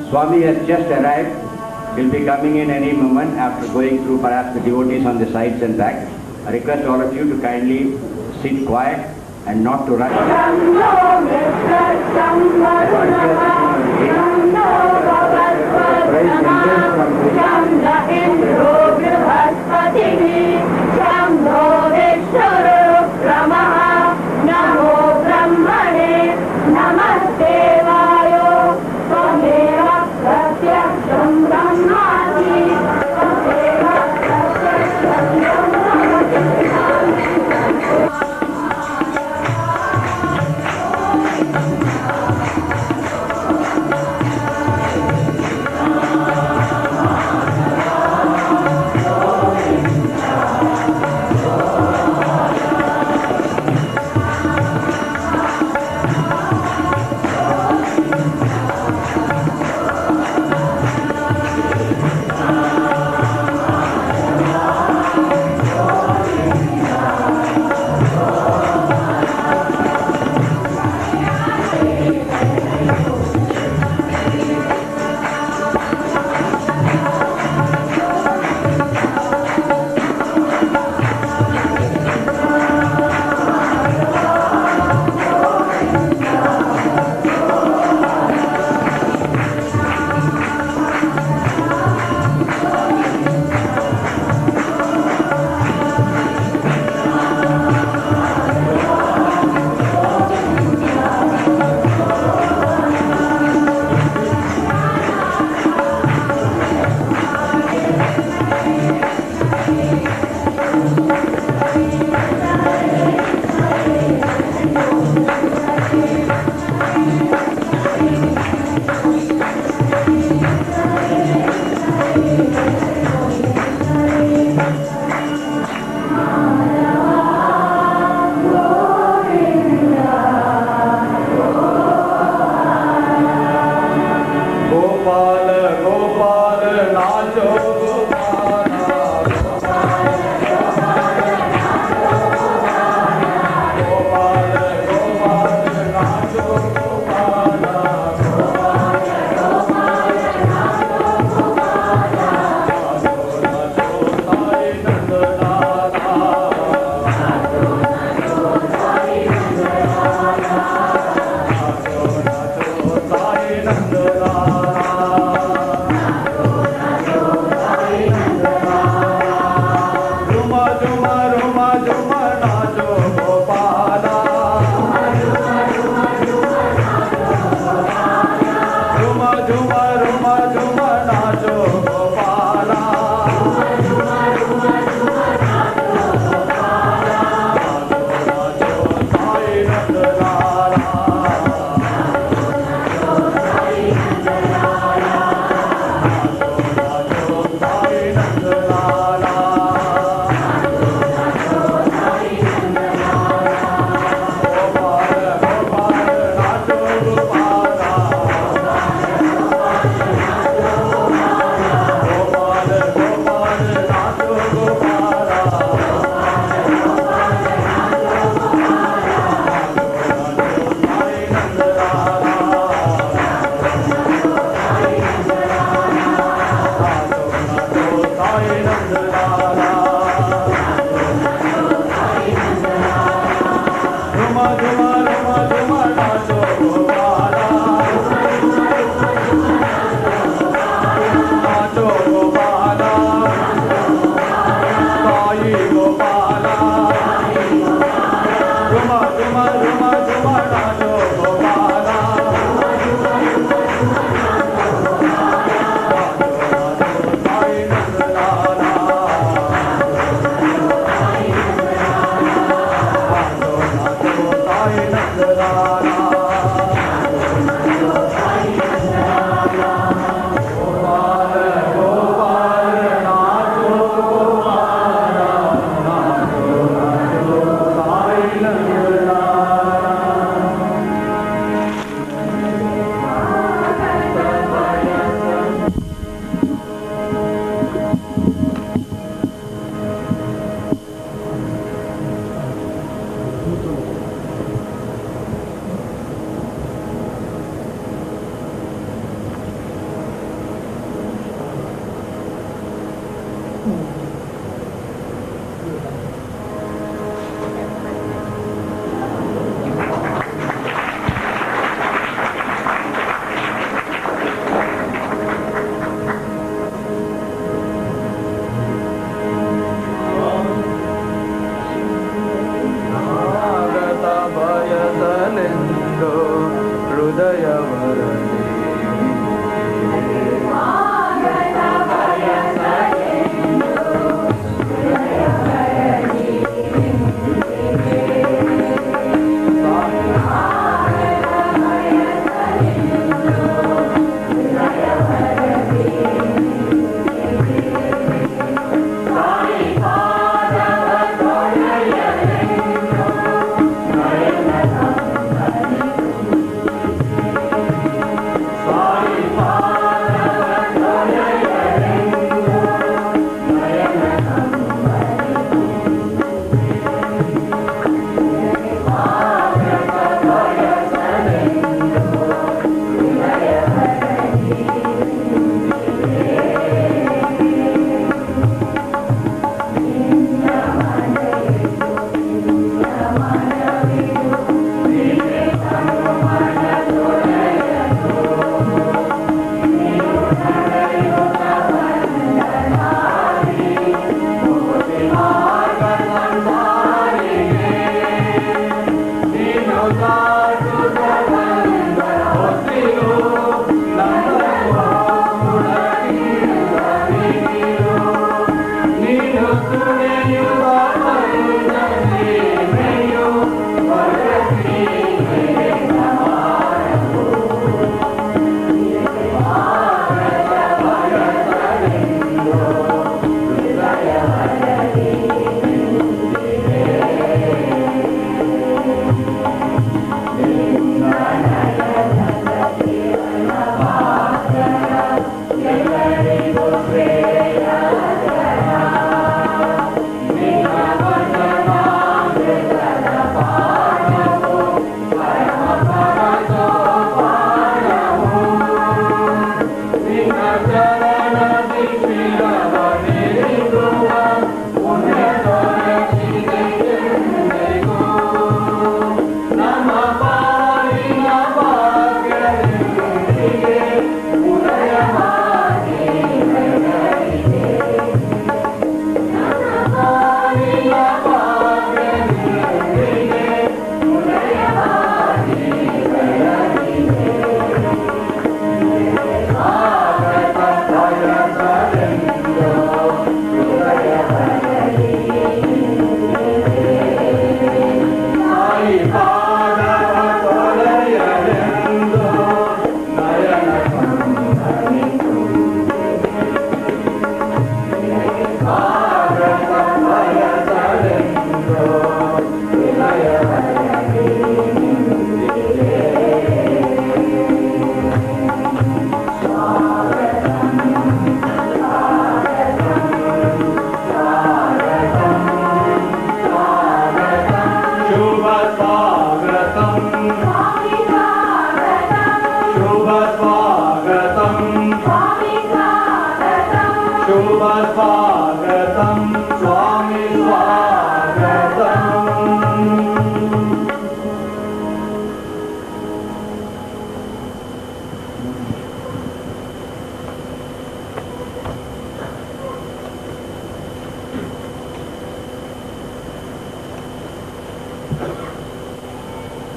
Swami has just arrived. He'll be coming in any moment after going through perhaps the devotees on the sides and back. I request all of you to kindly sit quiet and not to rush.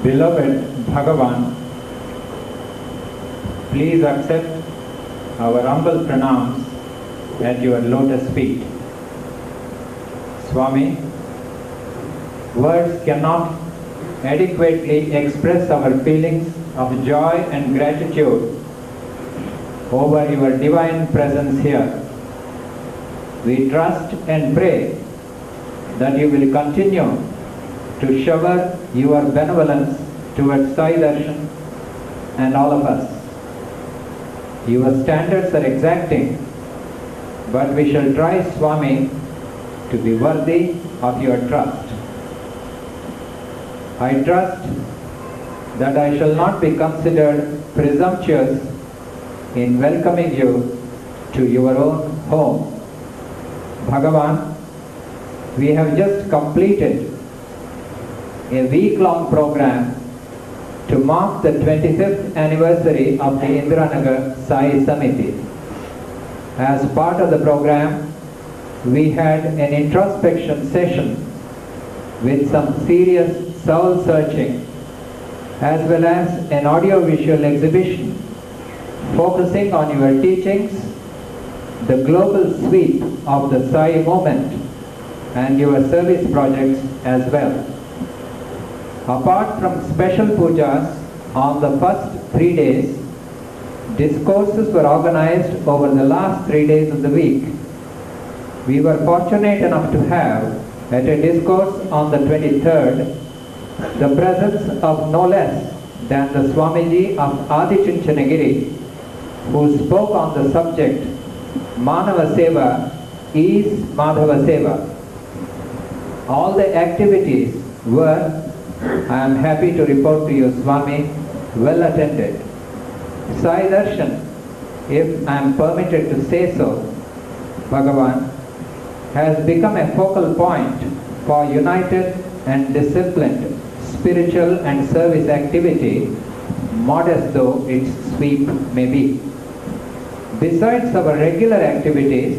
Beloved Bhagavan, please accept our humble pranams at your lotus feet. Swami, words cannot adequately express our feelings of joy and gratitude over your divine presence here. We trust and pray that you will continue to shower your benevolence towards Sai Darshan and all of us. Your standards are exacting, but we shall try, Swami, to be worthy of your trust. I trust that I shall not be considered presumptuous in welcoming you to your own home. Bhagavan, we have just completed a week-long program to mark the 25th anniversary of the Indiranagar Sai Samiti. As part of the program, we had an introspection session with some serious soul searching as well as an audio-visual exhibition focusing on your teachings, the global sweep of the Sai movement, and your service projects as well. Apart from special pujas on the first 3 days, discourses were organized over the last 3 days of the week. We were fortunate enough to have, at a discourse on the 23rd, the presence of no less than the Swamiji of Adichunchanagiri, who spoke on the subject, Manava Seva is Madhava Seva. All the activities were, I am happy to report to you, Swami, well attended. Sai Darshan, if I am permitted to say so, Bhagavan, has become a focal point for united and disciplined spiritual and service activity, modest though its sweep may be. Besides our regular activities,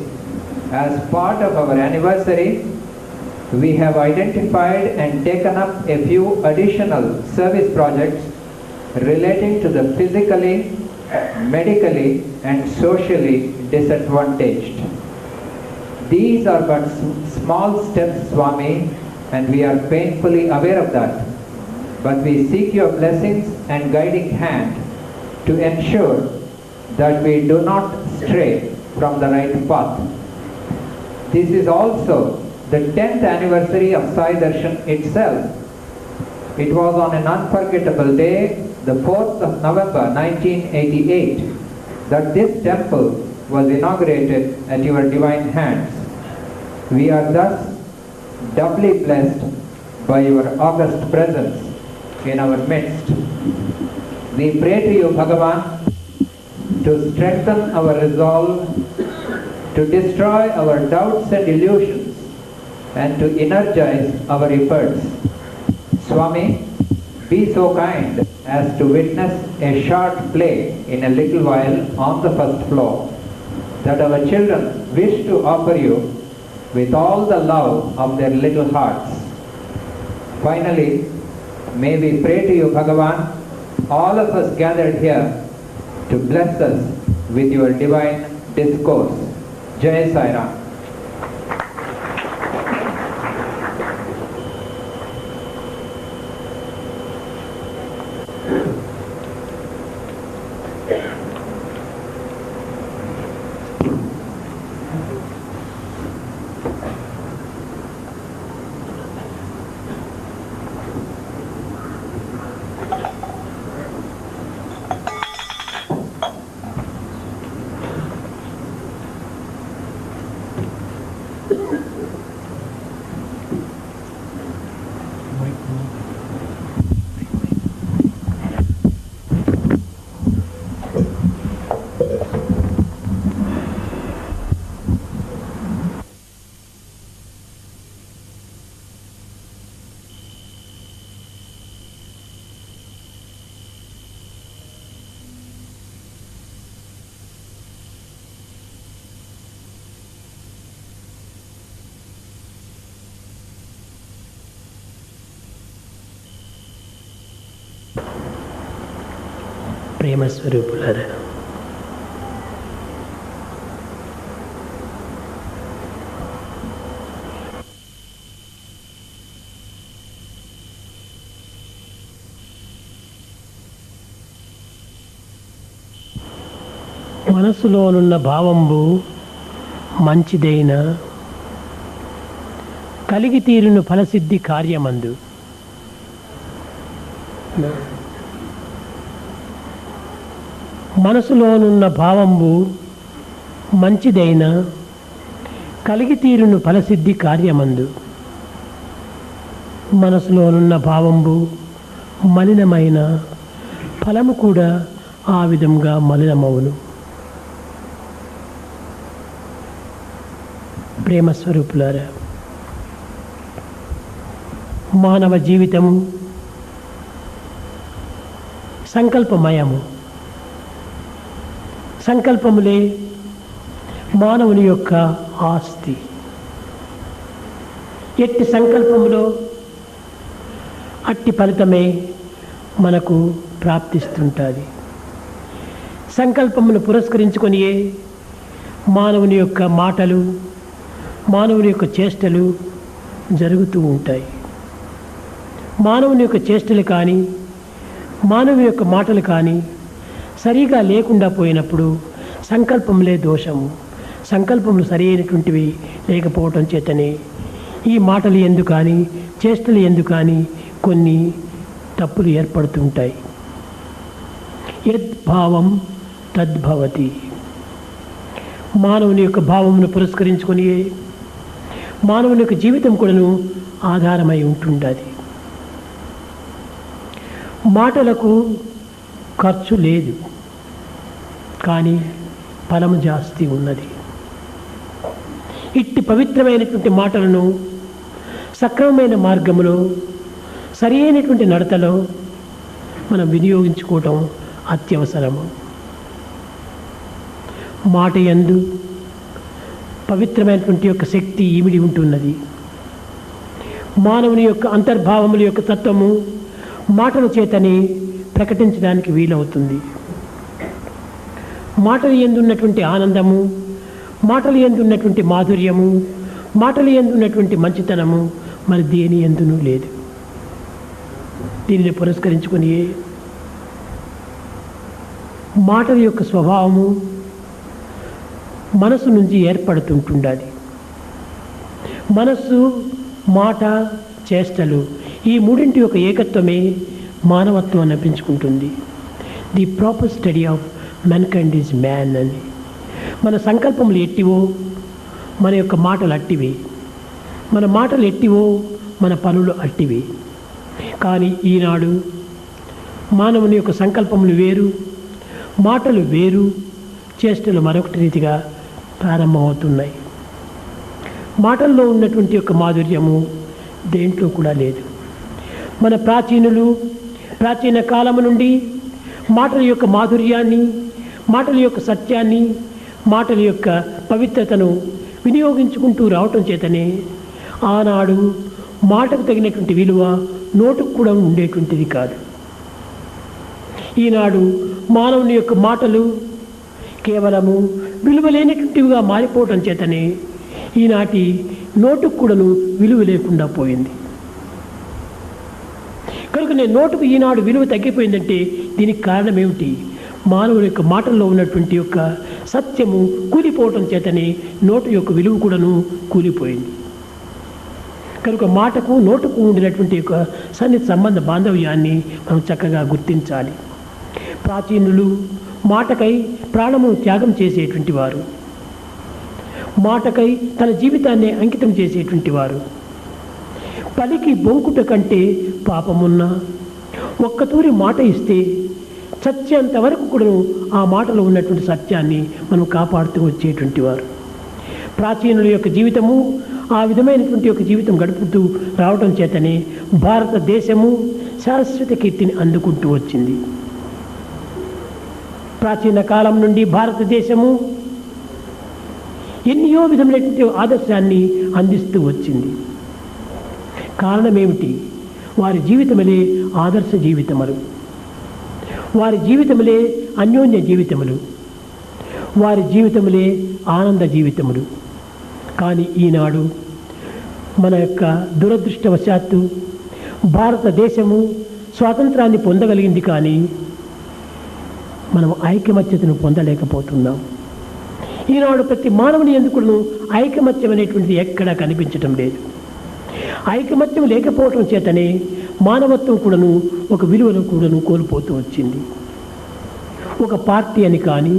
as part of our anniversary, we have identified and taken up a few additional service projects relating to the physically, medically and socially disadvantaged. These are but small steps, Swami, and we are painfully aware of that. But we seek your blessings and guiding hand to ensure that we do not stray from the right path. This is also the 10th anniversary of Sai Darshan itself. It was on an unforgettable day, the 4th of November 1988, that this temple was inaugurated at your divine hands. We are thus doubly blessed by your august presence in our midst. We pray to you, Bhagavan, to strengthen our resolve, to destroy our doubts and illusions, and to energize our efforts. Swami, be so kind as to witness a short play in a little while on the first floor that our children wish to offer you with all the love of their little hearts. Finally, may we pray to you, Bhagavan, all of us gathered here, to bless us with your divine discourse. Jai Sai Ram. ప్రేమ స్వరూపులారా, మనసులోనున్న భావంబు మంచిదైన కలిగి తీరును ఫలసిద్ధి కార్యమందు. మనసులోనున్న భావంబు మంచిదైన కలిగి తీరును ఫలసిద్ధి కార్యమందు. మనసులోనున్న భావంబు మలినమైన ఫలము కూడా ఆ విధంగా మలినమవును. ప్రేమ స్వరూపులారా, మానవ జీవితము సంకల్పమయము. సంకల్పములే మానవుని యొక్క ఆస్తి. ఎట్టి సంకల్పములో అట్టి ఫలితమే మనకు ప్రాప్తిస్తుంటుంది. సంకల్పమును పురస్కరించుకొనియే మానవుని యొక్క మాటలు, మానవుని యొక్క చేష్టలు జరుగుతూ ఉంటాయి. మానవుని యొక్క చేష్టలు కానీ, మానవుని యొక్క మాటలు కానీ సరిగా లేకుండా పోయినప్పుడు సంకల్పములే దోషము. సంకల్పములు సరి అయినటువంటివి లేకపోవటం చేతనే ఈ మాటలు ఎందు కానీ, చేష్టలు ఎందు కానీ కొన్ని తప్పులు ఏర్పడుతుంటాయి. యద్భావం తద్భవతి. మానవుని యొక్క భావమును పురస్కరించుకొని మానవుని యొక్క జీవితం కూడాను ఆధారమై ఉంటుండది. మాటలకు ఖర్చు లేదు, కానీ ఫలము జాస్తి ఉన్నది. ఇట్టి పవిత్రమైనటువంటి మాటలను సక్రమమైన మార్గములో, సరి అయినటువంటి నడతలో మనం వినియోగించుకోవటం అత్యవసరము. మాట యందు పవిత్రమైనటువంటి యొక్క శక్తి ఇమిడి ఉంటున్నది. మానవుని యొక్క అంతర్భావముల యొక్క తత్వము మాటల చేతనే ప్రకటించడానికి వీలవుతుంది. మాటల యందు ఉన్నటువంటి ఆనందము, మాటల యందు ఉన్నటువంటి మాధుర్యము, మాటల యందు ఉన్నటువంటి మంచితనము మరి దేని యందునూ లేదు. దీనిని పురస్కరించుకొని మాటల యొక్క స్వభావము మనసు నుంచి ఏర్పడుతుంటుండాలి. మనస్సు, మాట, చేష్టలు ఈ మూడింటి యొక్క ఏకత్వమే మానవత్వం అనిపించుకుంటుంది. The proper study of mankind is man అని. మన సంకల్పములు ఎట్టివో మన యొక్క మాటలు అట్టివి, మన మాటలు ఎట్టివో మన పనులు అట్టివి. కానీ ఈనాడు మానవుని యొక్క సంకల్పములు వేరు, మాటలు వేరు, చేష్టలు మరొకటి రీతిగా ప్రారంభమవుతున్నాయి. మాటల్లో ఉన్నటువంటి యొక్క మాధుర్యము దేంట్లో కూడా లేదు. మన ప్రాచీనులు ప్రాచీన కాలము నుండి మాటల యొక్క మాధుర్యాన్ని, మాటల యొక్క సత్యాన్ని, మాటల యొక్క పవిత్రతను వినియోగించుకుంటూ రావటం చేతనే ఆనాడు మాటకు తగినటువంటి విలువ నోటుకు కూడా ఉండేటువంటిది కాదు. ఈనాడు మానవుని యొక్క మాటలు కేవలము విలువలేనటువంటివిగా మారిపోవటం చేతనే ఈనాటి నోటుకు కూడాను విలువ లేకుండా పోయింది. కనుక నోటుకు ఈనాడు విలువ తగ్గిపోయిందంటే దీనికి కారణం ఏమిటి? మానవుని యొక్క మాటల్లో ఉన్నటువంటి యొక్క సత్యము కూలిపోవటం చేతనే నోటు యొక్క విలువ కూడాను కూలిపోయింది. కనుక మాటకు నోటుకు ఉండినటువంటి యొక్క సన్నిహిత సంబంధ బాంధవ్యాన్ని మనం చక్కగా గుర్తించాలి. ప్రాచీనులు మాటకై ప్రాణమును త్యాగం చేసేటువంటి వారు, మాటకై తన జీవితాన్ని అంకితం చేసేటువంటి వారు. పలికి బొంకుట కంటే పాపమున్నా ఒక్కతూరి మాట ఇస్తే సత్యంత వరకు కూడా ఆ మాటలో ఉన్నటువంటి సత్యాన్ని మనం కాపాడుతూ వచ్చేటువంటి వారు. ప్రాచీనుల యొక్క జీవితము ఆ విధమైనటువంటి యొక్క జీవితం గడుపుతూ రావడం చేతనే భారతదేశము శాశ్వత కీర్తిని అందుకుంటూ వచ్చింది. ప్రాచీన కాలం నుండి భారతదేశము ఎన్నో విధమైనటువంటి ఆదర్శాన్ని అందిస్తూ వచ్చింది. కారణం ఏమిటి? వారి జీవితములే ఆదర్శ జీవితములు, వారి జీవితములే అన్యోన్య జీవితములు, వారి జీవితములే ఆనంద జీవితములు. కానీ ఈనాడు మన యొక్క దురదృష్టవశాత్తు భారతదేశము స్వాతంత్రాన్ని పొందగలిగింది, కానీ మనం ఐకమత్యతను పొందలేకపోతున్నాం. ఈనాడు ప్రతి మానవుని ఎందుకు ఐకమత్యం అనేటువంటిది ఎక్కడా కనిపించటం లేదు. ఐకమత్యం లేకపోవటం చేతనే మానవత్వం కూడాను ఒక విలువను కూడాను కోల్పోతూ వచ్చింది. ఒక పార్టీ అని కానీ,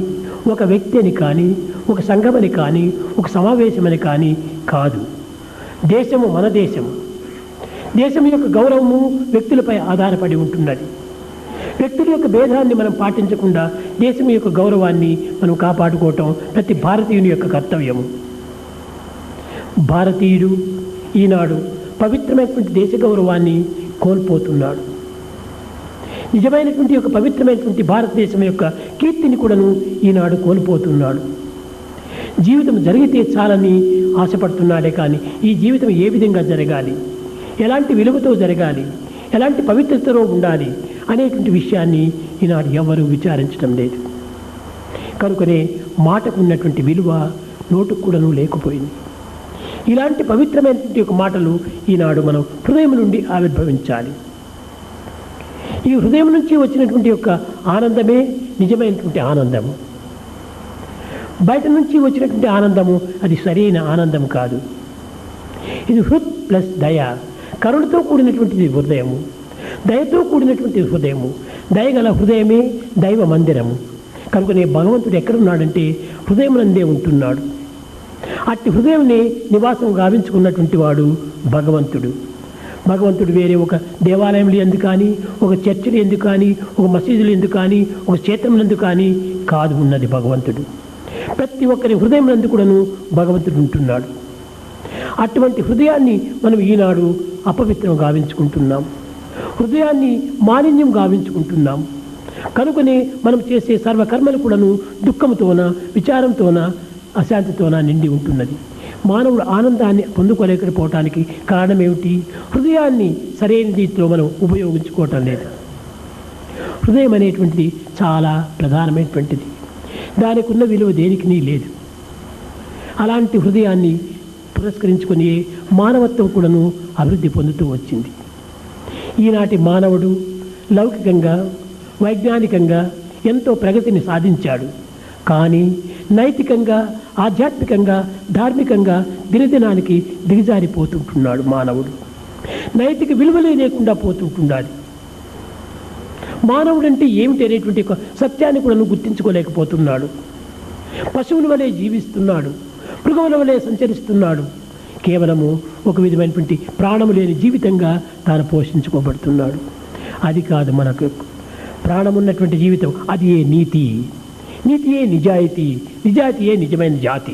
ఒక వ్యక్తి అని కానీ, ఒక సంఘం అని కానీ, ఒక సమావేశం అని కానీ కాదు. దేశము మన దేశము. దేశం యొక్క గౌరవము వ్యక్తులపై ఆధారపడి ఉంటున్నది. వ్యక్తుల యొక్క భేదాన్ని మనం పాటించకుండా దేశం యొక్క గౌరవాన్ని మనం కాపాడుకోవటం ప్రతి భారతీయుని యొక్క కర్తవ్యము. భారతీయుడు ఈనాడు పవిత్రమైనటువంటి దేశ గౌరవాన్ని కోల్పోతున్నాడు. నిజమైనటువంటి యొక్క పవిత్రమైనటువంటి భారతదేశం యొక్క కీర్తిని కూడాను ఈనాడు కోల్పోతున్నాడు. జీవితం జరిగితే చాలని ఆశపడుతున్నాడే కానీ ఈ జీవితం ఏ విధంగా జరగాలి, ఎలాంటి విలువతో జరగాలి, ఎలాంటి పవిత్రతలో ఉండాలి అనేటువంటి విషయాన్ని ఈనాడు ఎవరు విచారించడం లేదు. కనుకనే మాటకు ఉన్నటువంటి విలువ నోటుకు కూడాను లేకపోయింది. ఇలాంటి పవిత్రమైనటువంటి ఒక మాటలు ఈనాడు మనం హృదయం నుండి ఆవిర్భవించాలి. ఈ హృదయం నుంచి వచ్చినటువంటి యొక్క ఆనందమే నిజమైనటువంటి ఆనందము. బయట నుంచి వచ్చినటువంటి ఆనందము అది సరైన ఆనందం కాదు. ఇది హృద్ ప్లస్ దయ, కరుణతో కూడినటువంటిది హృదయము, దయతో కూడినటువంటి హృదయము. దయగల హృదయమే దైవ మందిరము. కనుకనే భగవంతుడు ఎక్కడున్నాడంటే హృదయమునందే ఉంటున్నాడు. అట్టి హృదయంని నివాసం గావించుకున్నటువంటి వాడు భగవంతుడు. భగవంతుడు వేరే ఒక దేవాలయంలో ఎందుకు కానీ, ఒక చర్చిలు ఎందుకు కానీ, ఒక మసీదులు ఎందుకు కానీ, ఒక క్షేత్రం ఎందుకు కానీ కాదు ఉన్నది భగవంతుడు. ప్రతి ఒక్కరి హృదయం నందు కూడాను భగవంతుడు ఉంటున్నాడు. అటువంటి హృదయాన్ని మనం ఈనాడు అపవిత్రం గావించుకుంటున్నాం, హృదయాన్ని మాలిన్యం గావించుకుంటున్నాం. కనుకనే మనం చేసే సర్వకర్మలు కూడాను దుఃఖంతోన, విచారంతోన, అశాంతితోన నిండి ఉంటున్నది. మానవుడు ఆనందాన్ని పొందుకోలేకపోవటానికి కారణం ఏమిటి? హృదయాన్ని సరైన రీతిలో మనం ఉపయోగించుకోవటం లేదు. హృదయం అనేటువంటిది చాలా ప్రధానమైనటువంటిది. దానికి ఉన్న విలువ దేనికి లేదు. అలాంటి హృదయాన్ని పురస్కరించుకొని మానవత్వం కూడాను అభివృద్ధి పొందుతూ వచ్చింది. ఈనాటి మానవుడు లౌకికంగా, వైజ్ఞానికంగా ఎంతో ప్రగతిని సాధించాడు. కానీ నైతికంగా, ఆధ్యాత్మికంగా, ధార్మికంగా దినదినానికి దిగజారిపోతుంటున్నాడు మానవుడు. నైతిక విలువలే లేకుండా పోతుంటున్నాడు. మానవుడు అంటే ఏమిటి అనేటువంటి ఒక సత్యాన్ని కూడా గుర్తించుకోలేకపోతున్నాడు. పశువుల వలె జీవిస్తున్నాడు, మృగముల వలె సంచరిస్తున్నాడు. కేవలము ఒక విధమైనటువంటి ప్రాణము లేని జీవితంగా తాను పోషించుకోబడుతున్నాడు. అది కాదు మనకు ప్రాణమున్నటువంటి జీవితం. అది ఏ నీతి, నీతియే నిజాయితీ, నిజాయితీయే నిజమైన జాతి.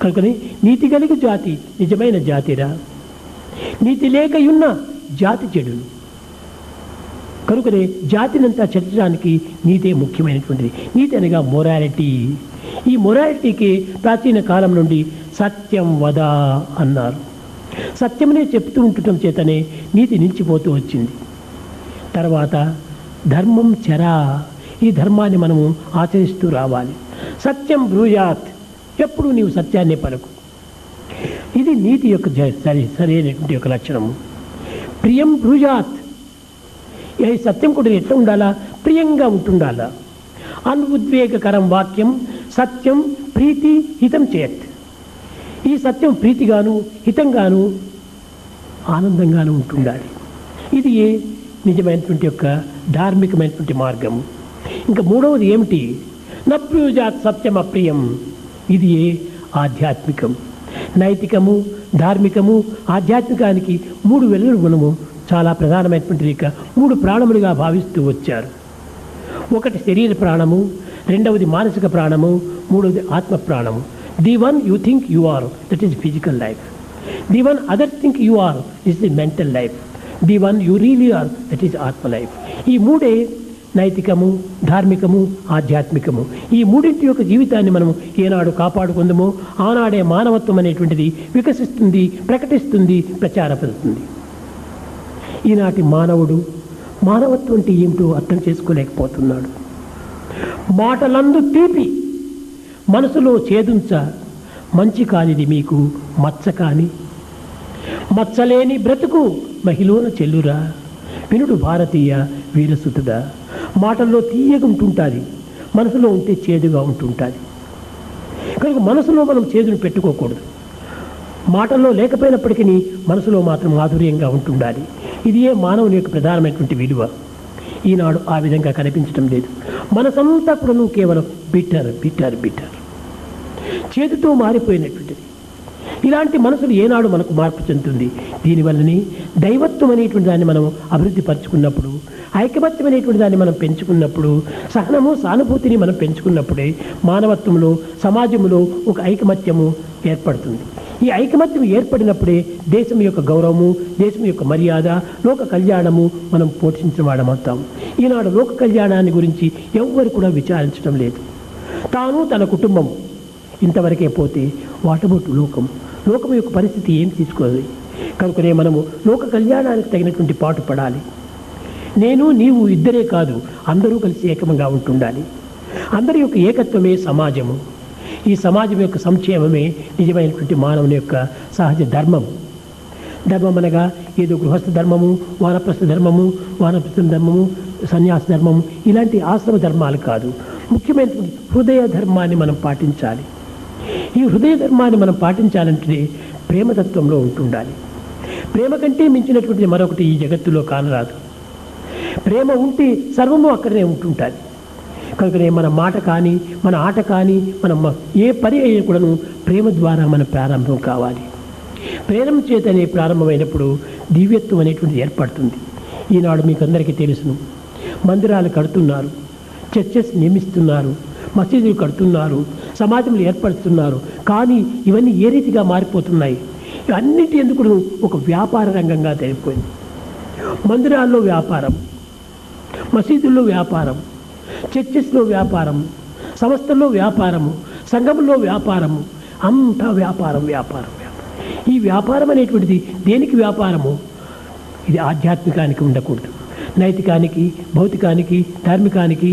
కనుకని నీతి కలిగి జాతి నిజమైన జాతిరా. నీతి లేకయున్న జాతి చెడును. కనుకనే జాతినంతా చెట్టడానికి నీతే ముఖ్యమైనటువంటిది. నీతి అనగా మొరాలిటీ. ఈ మొరాలిటీకి ప్రాచీన కాలం నుండి సత్యం వద అన్నారు. సత్యమనే చెప్తూ ఉండటం చేతనే నీతి నిలిచిపోతూ వచ్చింది. తర్వాత ధర్మం చరా, ఈ ధర్మాన్ని మనము ఆచరిస్తూ రావాలి. సత్యం బ్రూయాత్, ఎప్పుడు నీవు సత్యాన్నే పలుకు. ఇది నీతి యొక్క సరైనటువంటి యొక్క లక్షణము. ప్రియం బ్రూయాత్, ఈ సత్యం కూడా ఎట్లా ఉండాలా? ప్రియంగా ఉంటుండాలా. అనుద్వేగకరం వాక్యం సత్యం ప్రీతి హితం చేయత్. ఈ సత్యం ప్రీతిగాను, హితంగాను, ఆనందంగాను ఉంటుండాలి. ఇది నిజమైనటువంటి యొక్క ధార్మికమైనటువంటి మార్గము. ఇంకా మూడవది ఏమిటి? నప్రూజాత్ సత్యం అప్రియం. ఇది ఆధ్యాత్మికం. నైతికము, ధార్మికము, ఆధ్యాత్మికానికి మూడు వెలుగు గుణము చాలా ప్రధానమైనటువంటి మూడు ప్రాణములుగా భావిస్తూ వచ్చారు. ఒకటి శరీర ప్రాణము, రెండవది మానసిక ప్రాణము, మూడవది ఆత్మ ప్రాణము. The one you think you are, that is physical life. The one other think you are is the mental life. The one you really are, that is ఆత్మ లైఫ్. ఈ మూడే నైతికము, ధార్మికము, ఆధ్యాత్మికము. ఈ మూడింటి యొక్క జీవితాన్ని మనం ఏనాడు కాపాడుకుందామో ఆనాడే మానవత్వం అనేటువంటిది వికసిస్తుంది, ప్రకటిస్తుంది, ప్రచారపడుతుంది. ఈనాటి మానవుడు మానవత్వం అంటే ఏమిటో అర్థం చేసుకోలేకపోతున్నాడు. మాటలందు తీపి, మనసులో చేదుంచ, మంచి కానిది మీకు మచ్చ కాని. మచ్చలేని బ్రతుకు మహిళన చెల్లురా, వినుడు భారతీయ వీరసుతుడా. మాటల్లో తీయగా ఉంటుంటుంది, మనసులో ఉంటే చేదుగా ఉంటుంటుంది. కనుక మనసులో మనం చేదును పెట్టుకోకూడదు. మాటల్లో లేకపోయినప్పటికీ మనసులో మాత్రం మాధుర్యంగా ఉంటుండాలి. ఇది మానవుని యొక్క ప్రధానమైనటువంటి విలువ. ఈనాడు ఆ విధంగా కనిపించడం లేదు. మనసంతా కూడా కేవలం బిట్టర్ బిట్టర్ బిట్టర్, చేతితో మారిపోయినటువంటిది. ఇలాంటి మనసులు ఏనాడు మనకు మార్పు చెందుతుంది? దీనివల్లనే దైవత్వం అనేటువంటి దాన్ని మనం అభివృద్ధి పరుచుకున్నప్పుడు, ఐకమత్యం అనేటువంటి దాన్ని మనం పెంచుకున్నప్పుడు, సహనము, సానుభూతిని మనం పెంచుకున్నప్పుడే మానవత్వంలో, సమాజంలో ఒక ఐకమత్యము ఏర్పడుతుంది. ఈ ఐకమత్యం ఏర్పడినప్పుడే దేశం యొక్క గౌరవము, దేశం యొక్క మర్యాద, లోక కళ్యాణము మనం పోషించిన వాడమవుతాం. ఈనాడు లోక కళ్యాణాన్ని గురించి ఎవ్వరు కూడా విచారించడం లేదు. తాను, తన కుటుంబం ఇంతవరకే పోతే వాటబోటు లోకం, లోకం యొక్క పరిస్థితి ఏం తీసుకోవాలి. కనుకనే మనము లోక కళ్యాణానికి తగినటువంటి పాటు పడాలి. నేను నీవు ఇద్దరే కాదు, అందరూ కలిసి ఏకముగా ఉంటుండాలి. అందరి యొక్క ఏకత్వమే సమాజము. ఈ సమాజం యొక్క సంక్షేమమే నిజమైనటువంటి మానవుని యొక్క సహజ ధర్మం. ధర్మం అనగా ఏదో గృహస్థ ధర్మము, వానప్రస్థ ధర్మము, వానప్రస్థ ధర్మము, సన్యాస ధర్మము ఇలాంటి ఆశ్రమ ధర్మాలు కాదు. ముఖ్యమైనటువంటి హృదయ ధర్మాన్ని మనం పాటించాలి. ఈ హృదయ ధర్మాన్ని మనం పాటించాలంటే ప్రేమతత్వంలో ఉంటుండాలి. ప్రేమ కంటే మించినటువంటి మరొకటి ఈ జగత్తులో కానరాదు. ప్రేమ ఉంటే సర్వము అక్కడనే ఉంటుంటుంది. కనుకనే మన మాట కానీ, మన ఆట కానీ, మన ఏ పని అయినా కూడాను ప్రేమ ద్వారా మన ప్రారంభం కావాలి. ప్రేమ చేతనే ప్రారంభమైనప్పుడు దివ్యత్వం అనేటువంటిది ఏర్పడుతుంది. ఈనాడు మీకు అందరికీ తెలుసును, మందిరాలు కడుతున్నారు, చర్చెస్ నియమిస్తున్నారు, మసీదులు కడుతున్నారు, సమాజంలో ఏర్పడుతున్నారు. కానీ ఇవన్నీ ఏ రీతిగా మారిపోతున్నాయి? అన్నింటి ఎందుకు ఒక వ్యాపార రంగంగా తెలిపోయింది. మందిరాల్లో వ్యాపారం, మసీదుల్లో వ్యాపారం, చర్చెస్లో వ్యాపారం, సంస్థల్లో వ్యాపారము, సంఘంలో వ్యాపారము, అంతా వ్యాపారం వ్యాపారం వ్యాపారం. ఈ వ్యాపారం అనేటువంటిది దేనికి వ్యాపారము? ఇది ఆధ్యాత్మికానికి ఉండకూడదు. నైతికానికి, భౌతికానికి, ధార్మికానికి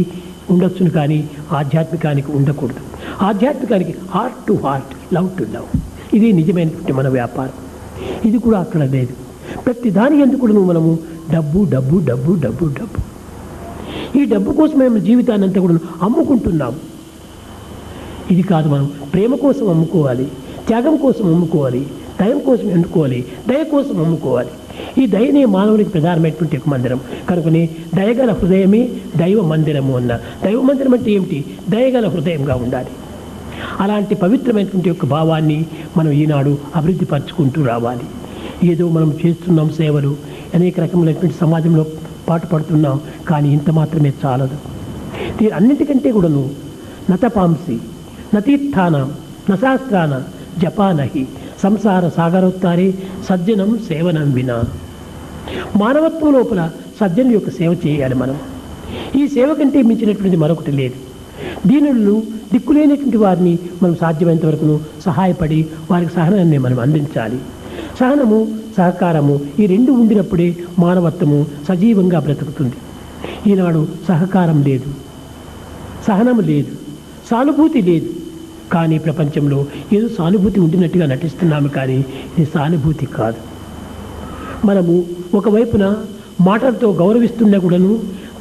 ఉండొచ్చును, కానీ ఆధ్యాత్మికానికి ఉండకూడదు. ఆధ్యాత్మికానికి heart to heart, love to love, ఇది నిజమైనటువంటి మన వ్యాపారం. ఇది కూడా అక్కడ లేదు. ప్రతి దాని ఎందుకు మనము డబ్బు డబ్బు డబ్బు డబ్బు డబ్బు, ఈ డబ్బు కోసం మేము జీవితాన్ని అంతా కూడా అమ్ముకుంటున్నాం. ఇది కాదు. మనం ప్రేమ కోసం అమ్ముకోవాలి, త్యాగం కోసం అమ్ముకోవాలి, దయం కోసం ఎన్నుకోవాలి, దయ కోసం అమ్ముకోవాలి. ఈ దయనే మానవునికి ప్రధానమైనటువంటి ఒక మందిరం. కనుకనే దయగల హృదయమే దైవ మందిరము అన్న. దైవ మందిరం అంటే ఏమిటి? దయగల హృదయంగా ఉండాలి. అలాంటి పవిత్రమైనటువంటి యొక్క భావాన్ని మనం ఈనాడు అభివృద్ధి పరుచుకుంటూ రావాలి. ఏదో మనం చేస్తున్నాం సేవలు, అనేక రకములైనటువంటి సమాజంలో పాటుపడుతున్నాం, కానీ ఇంత మాత్రమే చాలదు. దీని అన్నింటికంటే కూడాను నతపాంసి నతీర్థానం నశాస్త్రాన జపానహి సంసార సాగరోత్తారే సజ్జనం సేవనం వినా. మానవత్వం లోపల సజ్జనుల యొక్క సేవ చేయాలి మనం. ఈ సేవ కంటే మించినటువంటిది మరొకటి లేదు. దీనులను దిక్కులేనటువంటి వారిని మనం సాధ్యమైనంత వరకు సహాయపడి వారికి సహనాన్ని మనం అందించాలి. సహనము, సహకారము ఈ రెండు ఉండినప్పుడే మానవత్వము సజీవంగా బ్రతుకుతుంది. ఈనాడు సహకారం లేదు, సహనం లేదు, సానుభూతి లేదు. కానీ ప్రపంచంలో ఏదో సానుభూతి ఉండినట్టుగా నటిస్తున్నాము, కానీ ఇది సానుభూతి కాదు. మనము ఒకవైపున మాటలతో గౌరవిస్తున్నా కూడాను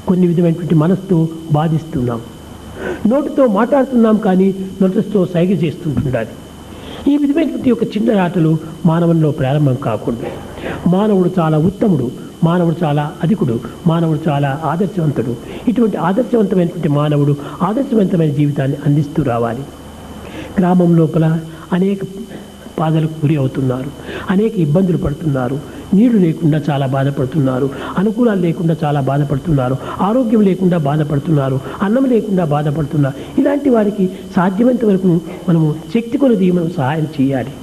కొన్ని విధమైనటువంటి మనసుతో బాధిస్తున్నాం. నోటితో మాట్లాడుతున్నాం, కానీ నోటితో సైగ చేస్తుంటుండాలి. ఈ విధమైనటువంటి ఒక చిన్న ఆటలు మానవుల్లో ప్రారంభం కాకూడదు. మానవుడు చాలా ఉత్తముడు, మానవుడు చాలా అధికుడు, మానవుడు చాలా ఆదర్శవంతుడు. ఇటువంటి ఆదర్శవంతమైనటువంటి మానవుడు ఆదర్శవంతమైన జీవితాన్ని అందిస్తూ రావాలి. గ్రామం లోపల అనేక బాధలకు గురి అవుతున్నారు, అనేక ఇబ్బందులు పడుతున్నారు. నీళ్లు లేకుండా చాలా బాధపడుతున్నారు, అనుకూలాలు లేకుండా చాలా బాధపడుతున్నారు, ఆరోగ్యం లేకుండా బాధపడుతున్నారు, అన్నం లేకుండా బాధపడుతున్నారు. ఇలాంటి వారికి సాధ్యమైనంత వరకు మనము శక్తి కొలది మనం సహాయం చేయాలి.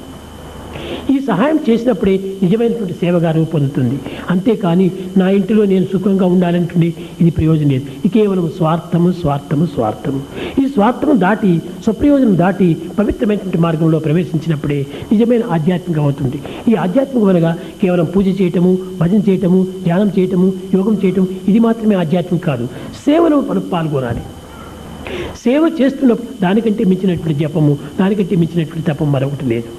ఈ సహాయం చేసినప్పుడే నిజమైనటువంటి సేవగా రూపొందుతుంది. అంతేకాని నా ఇంటిలో నేను సుఖంగా ఉండాలంటుంది ఇది ప్రయోజనం లేదు. ఇది కేవలం స్వార్థము స్వార్థము స్వార్థము. ఈ స్వార్థము దాటి, స్వప్రయోజనం దాటి పవిత్రమైనటువంటి మార్గంలో ప్రవేశించినప్పుడే నిజమైన ఆధ్యాత్మికం అవుతుంది. ఈ ఆధ్యాత్మికం అనగా కేవలం పూజ చేయటము, భజన చేయటము, ధ్యానం చేయటము, యోగం చేయటం ఇది మాత్రమే ఆధ్యాత్మికం కాదు. సేవలో మనం పాల్గొనాలి. సేవ చేస్తున్నప్పుడు దానికంటే మించినటువంటి జపము, దానికంటే మించినటువంటి తపం మరొకటి లేదు.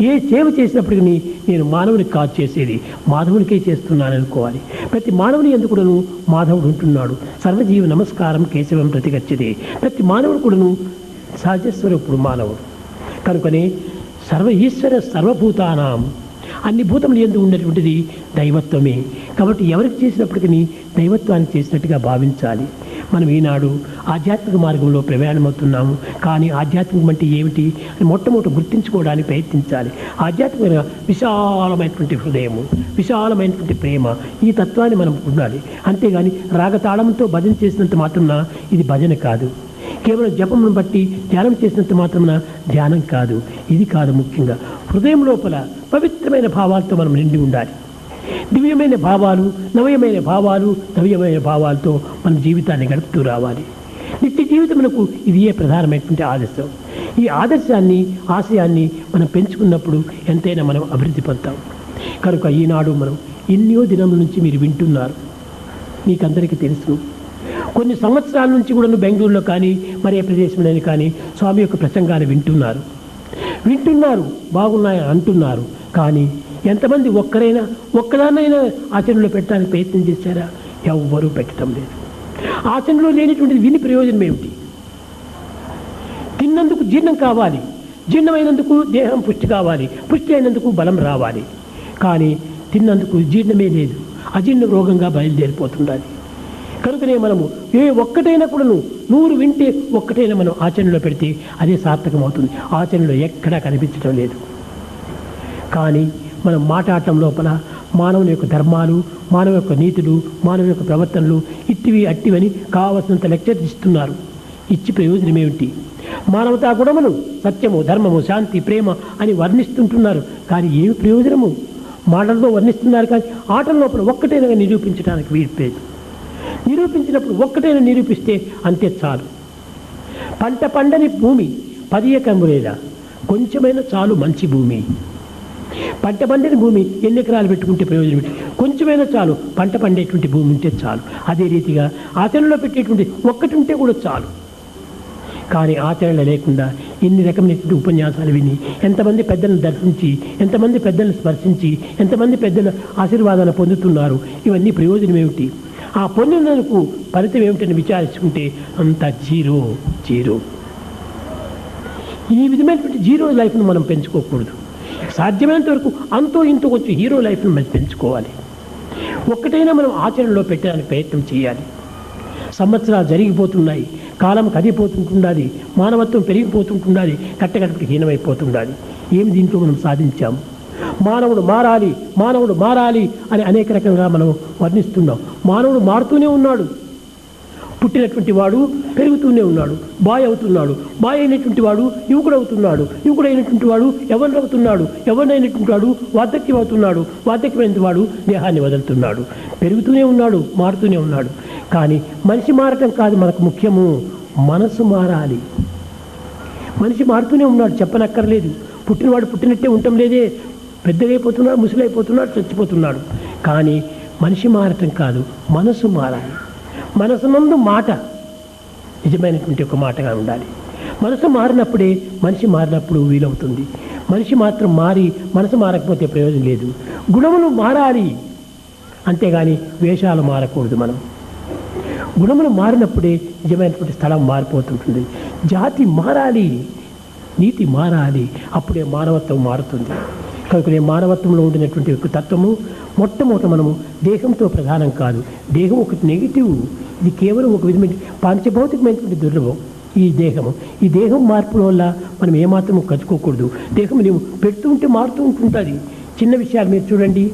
ఏ సేవ చేసినప్పటికీ నేను మానవునికి కాదు చేసేది, మాధవునికే చేస్తున్నాను అనుకోవాలి. ప్రతి మానవుని ఎందుకు కూడాను మాధవుడు ఉంటున్నాడు. సర్వజీవ నమస్కారం కేశవం ప్రతిగచ్చది. ప్రతి మానవుడు కూడాను సహజస్వరూపుడు మానవుడు. కనుకనే సర్వ ఈశ్వర సర్వభూతానాం, అన్ని భూతములు ఎందు ఉన్నటువంటిది దైవత్వమే. కాబట్టి ఎవరికి చేసినప్పటికీ దైవత్వాన్ని చేసినట్టుగా భావించాలి. మనం ఈనాడు ఆధ్యాత్మిక మార్గంలో ప్రయాణమవుతున్నాము, కానీ ఆధ్యాత్మికం అంటే ఏమిటి అని మొట్టమొదటి గుర్తించుకోవడానికి ప్రయత్నించాలి. ఆధ్యాత్మిక విశాలమైనటువంటి హృదయము, విశాలమైనటువంటి ప్రేమ, ఈ తత్వాన్ని మనం ఉండాలి. అంతేగాని రాగతాళంతో భజన చేసినంత మాత్రాన ఇది భజన కాదు. కేవలం జపమును బట్టి ధ్యానం చేసినంత మాత్రమున ధ్యానం కాదు. ఇది కాదు. ముఖ్యంగా హృదయం లోపల పవిత్రమైన భావాలతో మనం నిండి ఉండాలి. దివ్యమైన భావాలు, నవ్యమైన భావాలు, నవ్యమైన భావాలతో మనం జీవితాన్ని గడుపుతూ రావాలి. నిత్య జీవితమునకు ఇది ఏ ప్రధానమైనటువంటి ఆదర్శం. ఈ ఆదర్శాన్ని, ఆశయాన్ని మనం పెంచుకున్నప్పుడు ఎంతైనా మనం అభివృద్ధి పొందుతాం. కనుక ఈనాడు మనం ఎన్నో దినముల నుంచి మీరు వింటున్నారు, మీకందరికీ తెలుసు. కొన్ని సంవత్సరాల నుంచి కూడా బెంగళూరులో కానీ మరే ప్రదేశంలో కానీ స్వామి యొక్క ప్రసంగాలు వింటున్నారు, బాగున్నాయని అంటున్నారు. కానీ ఎంతమంది ఒక్కదాన్నైనా ఆచరణలో పెట్టడానికి ప్రయత్నం చేశారా? ఎవ్వరూ పెట్టడం లేదు. ఆచరణలో లేనిటువంటిది విని ప్రయోజనం ఏమిటి? తిన్నందుకు జీర్ణం కావాలి, జీర్ణమైనందుకు దేహం పుష్టి కావాలి, పుష్టి అయినందుకు బలం రావాలి. కానీ తిన్నందుకు జీర్ణమే లేదు, అజీర్ణ రోగంగా బయలుదేరిపోతుండాలి. కనుకనే మనము ఒక్కటైనా కూడా 100 వింటే ఒక్కటైనా మనం ఆచరణలో పెడితే అదే సార్థకం అవుతుంది. ఆచరణలో ఎక్కడా కనిపించడం లేదు. కానీ మనం మాట్లాడటం లోపల మానవుని యొక్క ధర్మాలు, మానవ యొక్క నీతులు, మానవ యొక్క ప్రవర్తనలు ఇట్టివి అట్టివని కావలసినంత లెక్చర్ ఇస్తున్నారు. ఇచ్చి ప్రయోజనం ఏమిటి? మానవతా గుణములు సత్యము, ధర్మము, శాంతి, ప్రేమ అని వర్ణిస్తుంటున్నారు. కానీ ఏమి ప్రయోజనము? మాటలతో వర్ణిస్తున్నారు కానీ ఆటల లోపల ఒక్కటైనా నిరూపించడానికి వీల్లేదు. నిరూపించినప్పుడు ఒక్కటైనా నిరూపిస్తే అంతే చాలు. పంట పండని భూమి 10 ఎకరములేలా, కొంచెమైనా చాలు మంచి భూమి. పంట పండిన భూమి ఎన్ని ఎకరాలు పెట్టుకుంటే ప్రయోజనం ఏంటి? కొంచెమైనా చాలు, పంట పండేటువంటి భూమి ఉంటే చాలు. అదే రీతిగా ఆచరణలో పెట్టేటువంటి ఒక్కటి ఉంటే కూడా చాలు. కానీ ఆచరణ లేకుండా ఇన్ని రకమైనటువంటి ఉపన్యాసాలు విని ఎంతమంది పెద్దలను దర్శించి, ఎంతమంది పెద్దలను స్పర్శించి, ఎంతమంది పెద్దల ఆశీర్వాదాన్ని పొందుతున్నారు? ఇవన్నీ ప్రయోజనం ఏమిటి? ఆ పొందినందుకు ఫలితం ఏమిటని విచారించుకుంటే అంత జీరో. ఈ విధమైనటువంటి జీరో లైఫ్ను మనం పెంచుకోకూడదు. సాధ్యమైనంత వరకు అంతో ఇంతో కొంచెం హీరో లైఫ్ను మనం పెంచుకోవాలి. ఒక్కటైనా మనం ఆచరణలో పెట్టడానికి ప్రయత్నం చేయాలి. సంవత్సరాలు జరిగిపోతున్నాయి, కాలం కదిపోతుంటుండాలి, మానవత్వం పెరిగిపోతుంటుండాలి, కట్టగడపటి హీనమైపోతుండాలి. ఏమి దీంట్లో మనం సాధించాము? మానవుడు మారాలి అని అనేక రకంగా మనం వర్ణిస్తున్నాం. మానవుడు మారుతూనే ఉన్నాడు. పుట్టినటువంటి వాడు పెరుగుతూనే ఉన్నాడు, బాయ్ అవుతున్నాడు, బాయ్ అయినటువంటి వాడు యువకుడు అవుతున్నాడు, యువకుడు అయినటువంటి వాడు ఎవరినవుతున్నాడు, ఎవరినైనటువంటి వాడు వార్ధక్యం అవుతున్నాడు, వార్ధక్యమైన వాడు దేహాన్ని వదులుతున్నాడు. పెరుగుతూనే ఉన్నాడు, మారుతూనే ఉన్నాడు. కానీ మనిషి మారటం కాదు మనకు ముఖ్యము, మనసు మారాలి. మనిషి మారుతూనే ఉన్నాడు, చెప్పనక్కర్లేదు. పుట్టినవాడు పుట్టినట్టే ఉండటం లేదే, పెద్దగైపోతున్నాడు, ముసలైపోతున్నాడు, చచ్చిపోతున్నాడు. కానీ మనిషి మారటం కాదు, మనసు మారాలి. మనసునందు మాట నిజమైనటువంటి ఒక మాటగా ఉండాలి. మనసు మారినప్పుడే మనిషి మారినప్పుడు వీలవుతుంది. మనిషి మాత్రం మారి మనసు మారకపోతే ప్రయోజనం లేదు. గుణములు మారాలి, అంతేగాని వేషాలు మారకూడదు. మనం గుణములు మారినప్పుడే నిజమైనటువంటి స్థలం మారిపోతుంటుంది. జాతి మారాలి, నీతి మారాలి, అప్పుడే మానవత్వం మారుతుంది. కనుక మానవత్వంలో ఉండినటువంటి ఒక తత్వము మొట్టమొదట మనము దేహంతో ప్రధానం కాదు. దేహం ఒకటి నెగిటివ్, ఇది కేవలం ఒక విధమైన పాంచభౌతికమైనటువంటి దుర్లభం. ఈ దేహం మార్పుల వల్ల మనం ఏమాత్రము కలుసుకోకూడదు. దేహం నీవు పెడుతూ ఉంటే మారుతూ ఉంటుంటుంది. చిన్న విషయాలు మీరు చూడండి,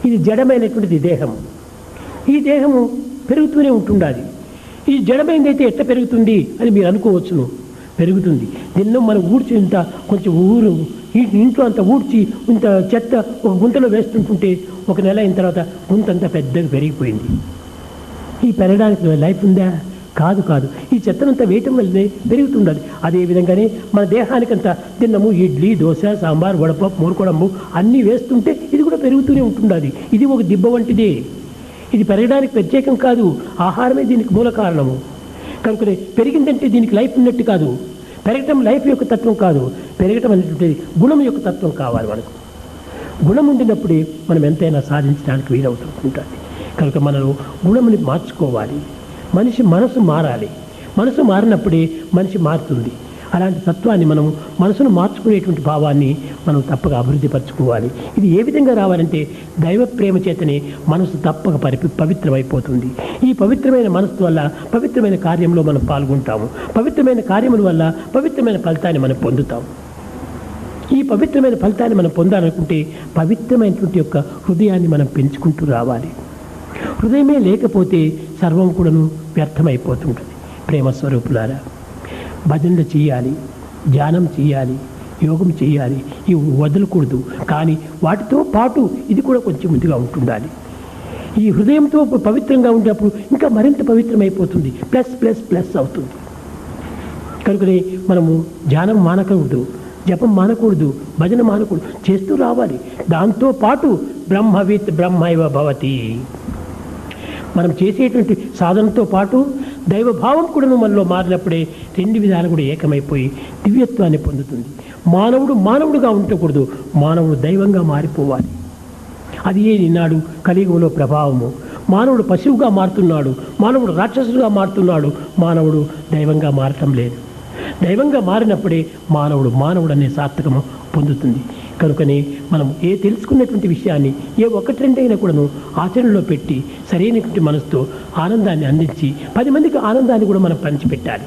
ఇది జడమైనటువంటిది దేహం. ఈ దేహము పెరుగుతూనే ఉంటుండాలి. ఈ జడమైనదైతే ఎట్లా పెరుగుతుంది అని మీరు అనుకోవచ్చును. పెరుగుతుంది. దీన్ని మనం ఊడ్చి ఇంత కొంచెం ఇంట్లో అంతా ఊడ్చి ఇంత చెత్త ఒక గుంటలో వేస్తుంటుంటే 1 నెల అయిన తర్వాత గుంత అంతా పెద్దగా పెరిగిపోయింది. ఈ పెరగడానికి లైఫ్ ఉందా? కాదు. ఈ చెత్తనంతా వేయటం వల్లనే పెరుగుతుండాలి. అదేవిధంగానే మన దేహానికంతా తిన్నము ఇడ్లీ, దోశ, సాంబార్, వడపప్పు, మూరుకోడము అన్నీ వేస్తుంటే ఇది కూడా పెరుగుతూనే ఉంటుండాలి. ఇది ఒక దిబ్బ వంటిదే. ఇది పెరగడానికి ప్రత్యేకం కాదు, ఆహారమే దీనికి మూల కారణము. కనుక పెరిగిందంటే దీనికి లైఫ్ ఉన్నట్టు కాదు. పెరగటం లైఫ్ యొక్క తత్వం కాదు, పెరగటం అనేటువంటి గుణం యొక్క తత్వం కావాలి. మనకు గుణం ఉండినప్పుడే మనం ఎంతైనా సాధించడానికి వీలవుతుంటుంది. కనుక మనం గుణముని మార్చుకోవాలి. మనిషి మనసు మారాలి. మనసు మారినప్పుడే మనిషి మారుతుంది. అలాంటి తత్వాన్ని మనం మనసును మార్చుకునేటువంటి భావాన్ని మనం తప్పక అభివృద్ధి పరచుకోవాలి. ఇది ఏ విధంగా రావాలంటే దైవ ప్రేమ చేతనే మనసు తప్పక పవిత్రమైపోతుంది. ఈ పవిత్రమైన మనసు వల్ల పవిత్రమైన కార్యంలో మనం పాల్గొంటాము. పవిత్రమైన కార్యముల వల్ల పవిత్రమైన ఫలితాన్ని మనం పొందుతాము. ఈ పవిత్రమైన ఫలితాన్ని మనం పొందాలనుకుంటే పవిత్రమైనటువంటి యొక్క హృదయాన్ని మనం పెంచుకుంటూ రావాలి. హృదయమే లేకపోతే సర్వం కూడాను వ్యర్థమైపోతుంటుంది. ప్రేమ స్వరూపులారా, భజనలు చేయాలి, ధ్యానం చేయాలి, యోగం చేయాలి, ఇవి వదలకూడదు. కానీ వాటితో పాటు ఇది కూడా కొంచెం ముందుగా ఉంటుండాలి. ఈ హృదయంతో పవిత్రంగా ఉండేప్పుడు ఇంకా మరింత పవిత్రమైపోతుంది, ప్లస్ అవుతుంది. కనుకనే మనము ధ్యానం మానకూడదు, జపం మానకూడదు, భజన మానకూడదు, చేస్తూ రావాలి. దాంతో పాటు బ్రహ్మవిత్ బ్రహ్మైవ భవతి, మనం చేసేటువంటి సాధనతో పాటు దైవభావం కూడా మనలో మారినప్పుడే రెండు విధాలు కూడా ఏకమైపోయి దివ్యత్వాన్ని పొందుతుంది. మానవుడు మానవుడుగా ఉండకూడదు, మానవుడు దైవంగా మారిపోవాలి. అది ఈనాడు కలియుగంలో ప్రభావము. మానవుడు పశువుగా మారుతున్నాడు, మానవుడు రాక్షసుడుగా మారుతున్నాడు, మానవుడు దైవంగా మారటం లేదు. దైవంగా మారినప్పుడే మానవుడు మానవుడు అనే సార్థకము పొందుతుంది. కనుకనే మనం తెలుసుకున్నటువంటి విషయాన్ని ఒక్కటి రెండైనా కూడాను ఆచరణలో పెట్టి సరైనటువంటి మనసుతో ఆనందాన్ని అందించి 10 మందికి ఆనందాన్ని కూడా మనం పంచిపెట్టాలి.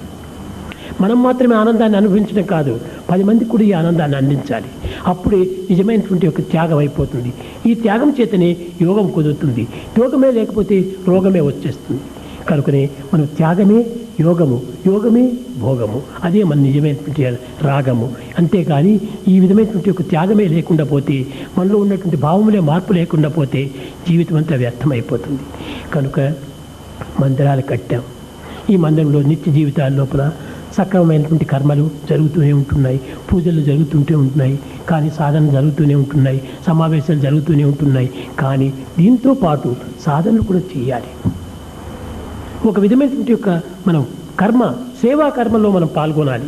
మనం మాత్రమే ఆనందాన్ని అనుభవించడం కాదు, 10 మందికి కూడా ఈ ఆనందాన్ని అందించాలి. అప్పుడే నిజమైనటువంటి ఒక త్యాగం అయిపోతుంది. ఈ త్యాగం చేతనే యోగం కుదురుతుంది. యోగమే లేకపోతే రోగమే వచ్చేస్తుంది. కనుకనే మనం త్యాగమే యోగము, యోగమే భోగము, అదే మన నిజమైనటువంటి రాగము. అంతేకాని ఈ విధమైనటువంటి ఒక త్యాగమే లేకుండా పోతే, మనలో ఉన్నటువంటి భావములే మార్పు లేకుండా పోతే జీవితం అంతా వ్యర్థమైపోతుంది. కనుక మందిరాలు కట్టాం. ఈ మందిరంలో నిత్య జీవితాల లోపల సక్రమమైనటువంటి కర్మలు జరుగుతూనే ఉంటున్నాయి, పూజలు జరుగుతుంటే ఉంటున్నాయి, కానీ సాధన జరుగుతూనే ఉంటున్నాయి, సమావేశాలు జరుగుతూనే ఉంటున్నాయి. కానీ దీంతో పాటు సాధనలు కూడా చేయాలి. ఒక విధమైనటువంటి యొక్క మనం సేవా కర్మలో మనం పాల్గొనాలి.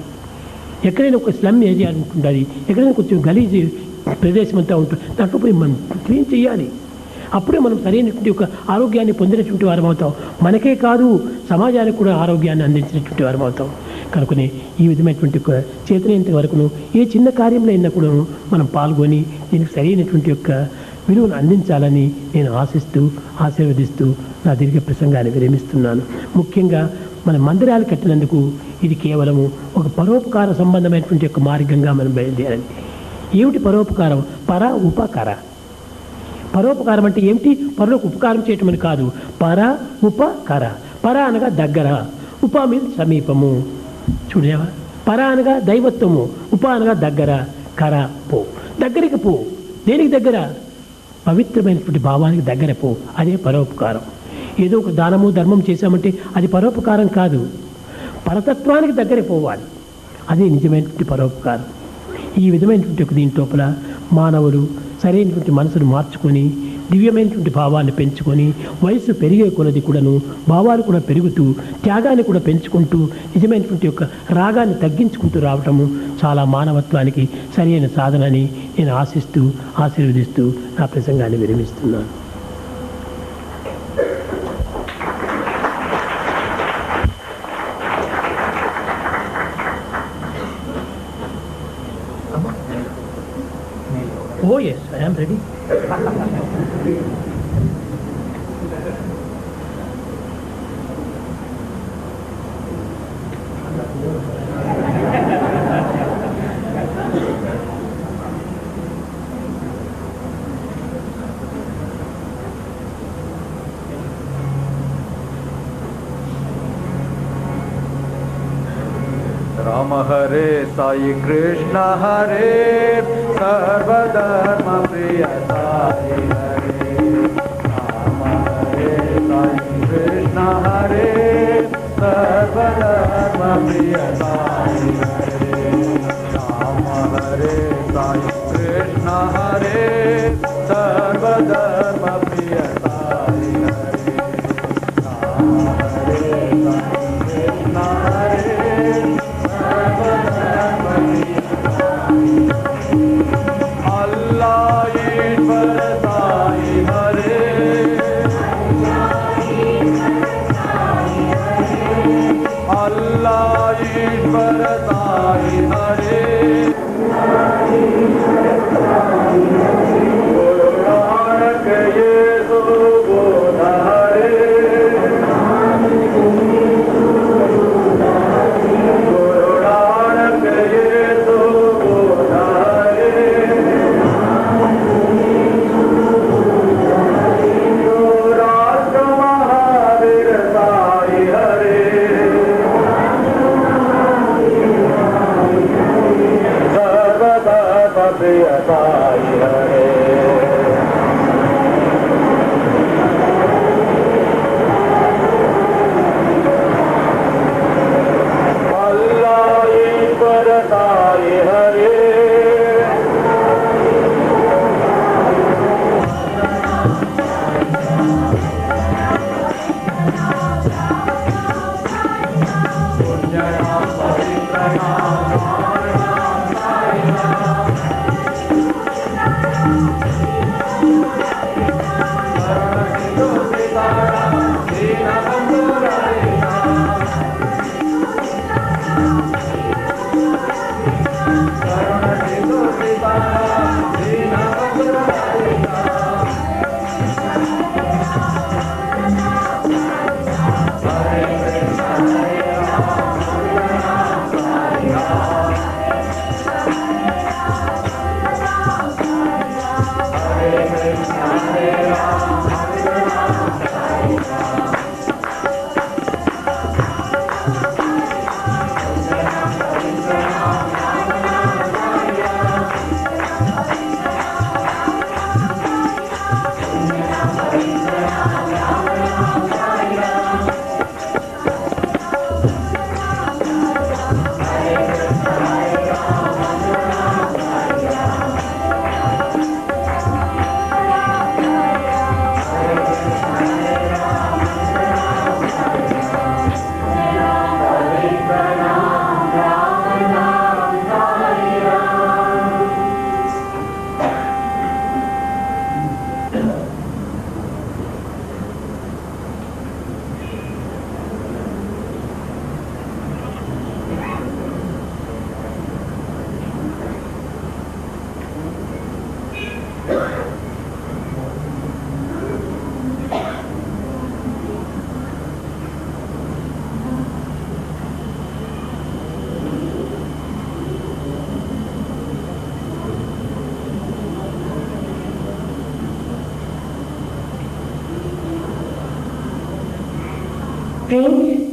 ఎక్కడైనా ఒక స్లమ్ ఏరియా ఉంటుంది, ఎక్కడైనా కొంచెం గలీజ్ ప్రదేశం అంతా ఉంటుంది, దాంట్లో పోయి మనం క్లీన్ చేయాలి. అప్పుడే మనం సరైనటువంటి ఒక ఆరోగ్యాన్ని పొందినటువంటి వారం అవుతాం. మనకే కాదు, సమాజానికి కూడా ఆరోగ్యాన్ని అందించినటువంటి వారం అవుతాం. కనుకనే ఈ విధమైనటువంటి ఒక చేతనైనంత వరకును ఏ చిన్న కార్యంలో అయినా కూడా మనం పాల్గొని దీనికి సరైనటువంటి యొక్క విలువను అందించాలని నేను ఆశిస్తూ ఆశీర్వదిస్తూ నా దీర్ఘ ప్రసంగాన్ని విరమిస్తున్నాను. ముఖ్యంగా మన మందిరాలు కట్టినందుకు ఇది కేవలము ఒక పరోపకార సంబంధమైనటువంటి యొక్క మార్గంగా మనం బయలుదేరాలి. ఏమిటి పరోపకారం? ఉపకార. పరోపకారం అంటే ఏమిటి? పరులకు ఉపకారం చేయటం అని కాదు. ఉపకార. పర అనగా దగ్గర, ఉప మీద సమీపము. చూడేవా? పర అనగా దైవత్వము, ఉప అనగా దగ్గర, కర పో. దగ్గరికి పో. దేనికి దగ్గర? పవిత్రమైనటువంటి భావానికి దగ్గర పో. అదే పరోపకారం. ఏదో ఒక దానము ధర్మం చేశామంటే అది పరోపకారం కాదు. పరతత్వానికి దగ్గర పోవాలి, అదే నిజమైనటువంటి పరోపకారం. ఈ విధమైనటువంటి దీంట్లోపల మానవుడు సరైనటువంటి మనసును మార్చుకొని దివ్యమైనటువంటి భావాన్ని పెంచుకొని వయసు పెరిగే కొలది కూడాను భావాలు కూడా పెరుగుతూ త్యాగాన్ని కూడా పెంచుకుంటూ నిజమైనటువంటి యొక్క రాగాన్ని తగ్గించుకుంటూ రావటము చాలా మానవత్వానికి సరైన సాధనని నేను ఆశిస్తూ ఆశీర్వదిస్తూ నా ప్రసంగాన్ని విరమిస్తున్నాను. Oh yes, I am ready. Ram हरे साई कृष्ण हरे सर्वधर्म प्रिय साई हरे राम हरे साई कृष्ण हरे सर्वधर्म प्रिय साई हरे राम हरे साई कृष्ण हरे सर्वधर्म प्रिय साई हरे राम हरे साई कृष्ण हरे अल्लाह ईश्वर साई हरे अल्लाह ईश्वर साई हरे गुरु नानक ये सो बोध हरे गुरु नानक ये सो बोध हरे राष्ट्र महावीर साई हरे सर्वधर्म प्रिय साई हरे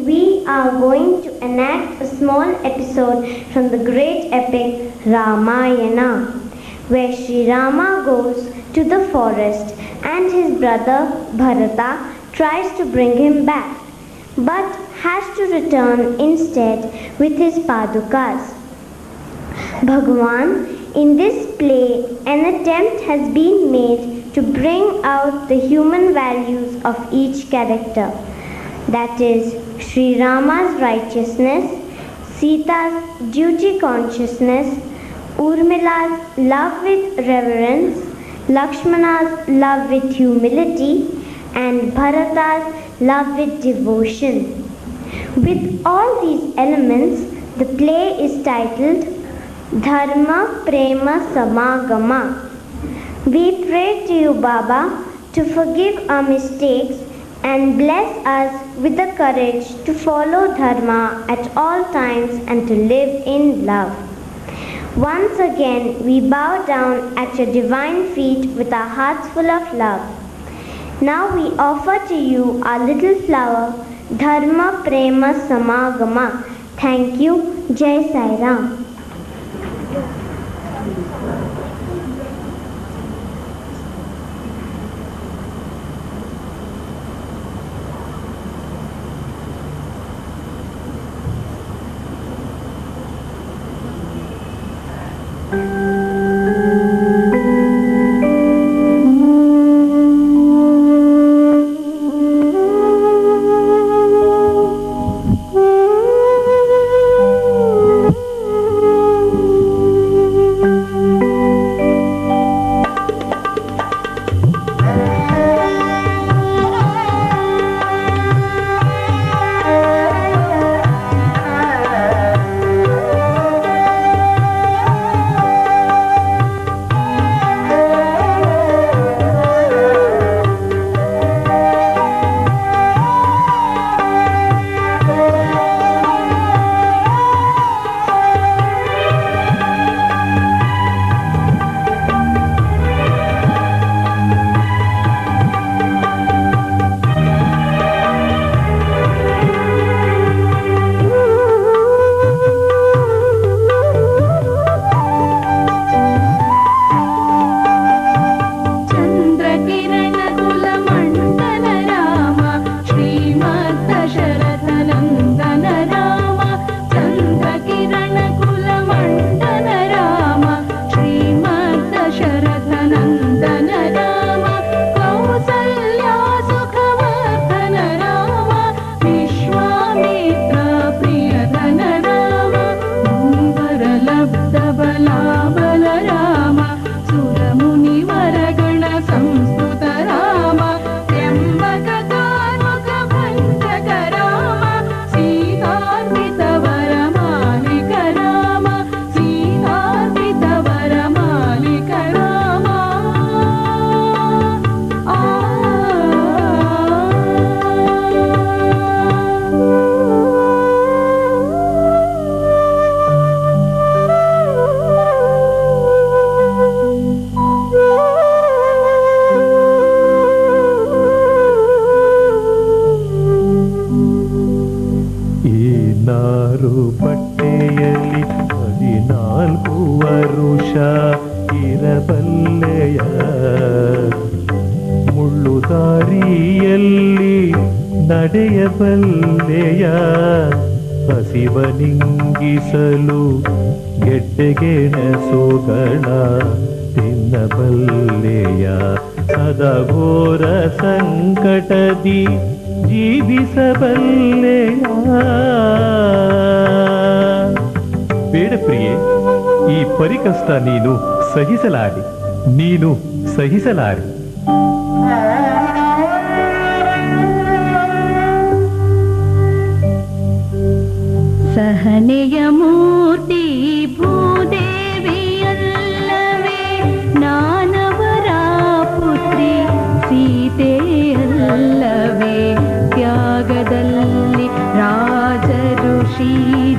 We are going to enact a small episode from the great epic Ramayana, where Sri Rama goes to the forest and his brother Bharata tries to bring him back, but has to return instead with his Padukas. Bhagwan, in this play, an attempt has been made to bring out the human values of each character. That is, Sri Rama's righteousness, Sita's duty consciousness, Urmila's love with reverence, Lakshmana's love with humility, and Bharata's love with devotion. With all these elements, the play is titled Dharma Prema Samagama. We pray to you, Baba, to forgive our mistakes and bless us with the courage to follow Dharma at all times and to live in love. Once again, we bow down at your divine feet with our hearts full of love. Now we offer to you our little flower, Dharma Prema Samagama. Thank you. Jai Sai Ram. ಬಟ್ಟೆಯಲ್ಲಿ 14 ವರುಷ ಇರಬಲ್ಲೆಯ, ಮುಳ್ಳು ದಾರಿಯಲ್ಲಿ ನಡೆಯಬಲ್ಲೆಯ, ಹಸಿವನಿಂಗಿಸಲು ಗೆಡ್ಡೆಗೆಣಸುಗಳ ತಿನ್ನಬಲ್ಲೆಯ, ಸದಘೋರ ಸಂಕಟದಿ ಜೀವಿಸಬಲ್ಲೆಯ. ಬೇಡ ಪ್ರಿಯೆ, ಈ ಪರಿಕಷ್ಟ ನೀನು ಸಹಿಸಲಾರೆ, ನೀನು ಸಹಿಸಲಾರೆ. ಸಹನೆಯ ಮೂರ್ತಿ ಭೂದೇವಿಯಲ್ಲವೇ, ನಾನವರ ಪುತ್ರಿ ಸೀತೆಯಲ್ಲವೇ, ತ್ಯಾಗದಲ್ಲಿ ರಾಜ ಋಷಿ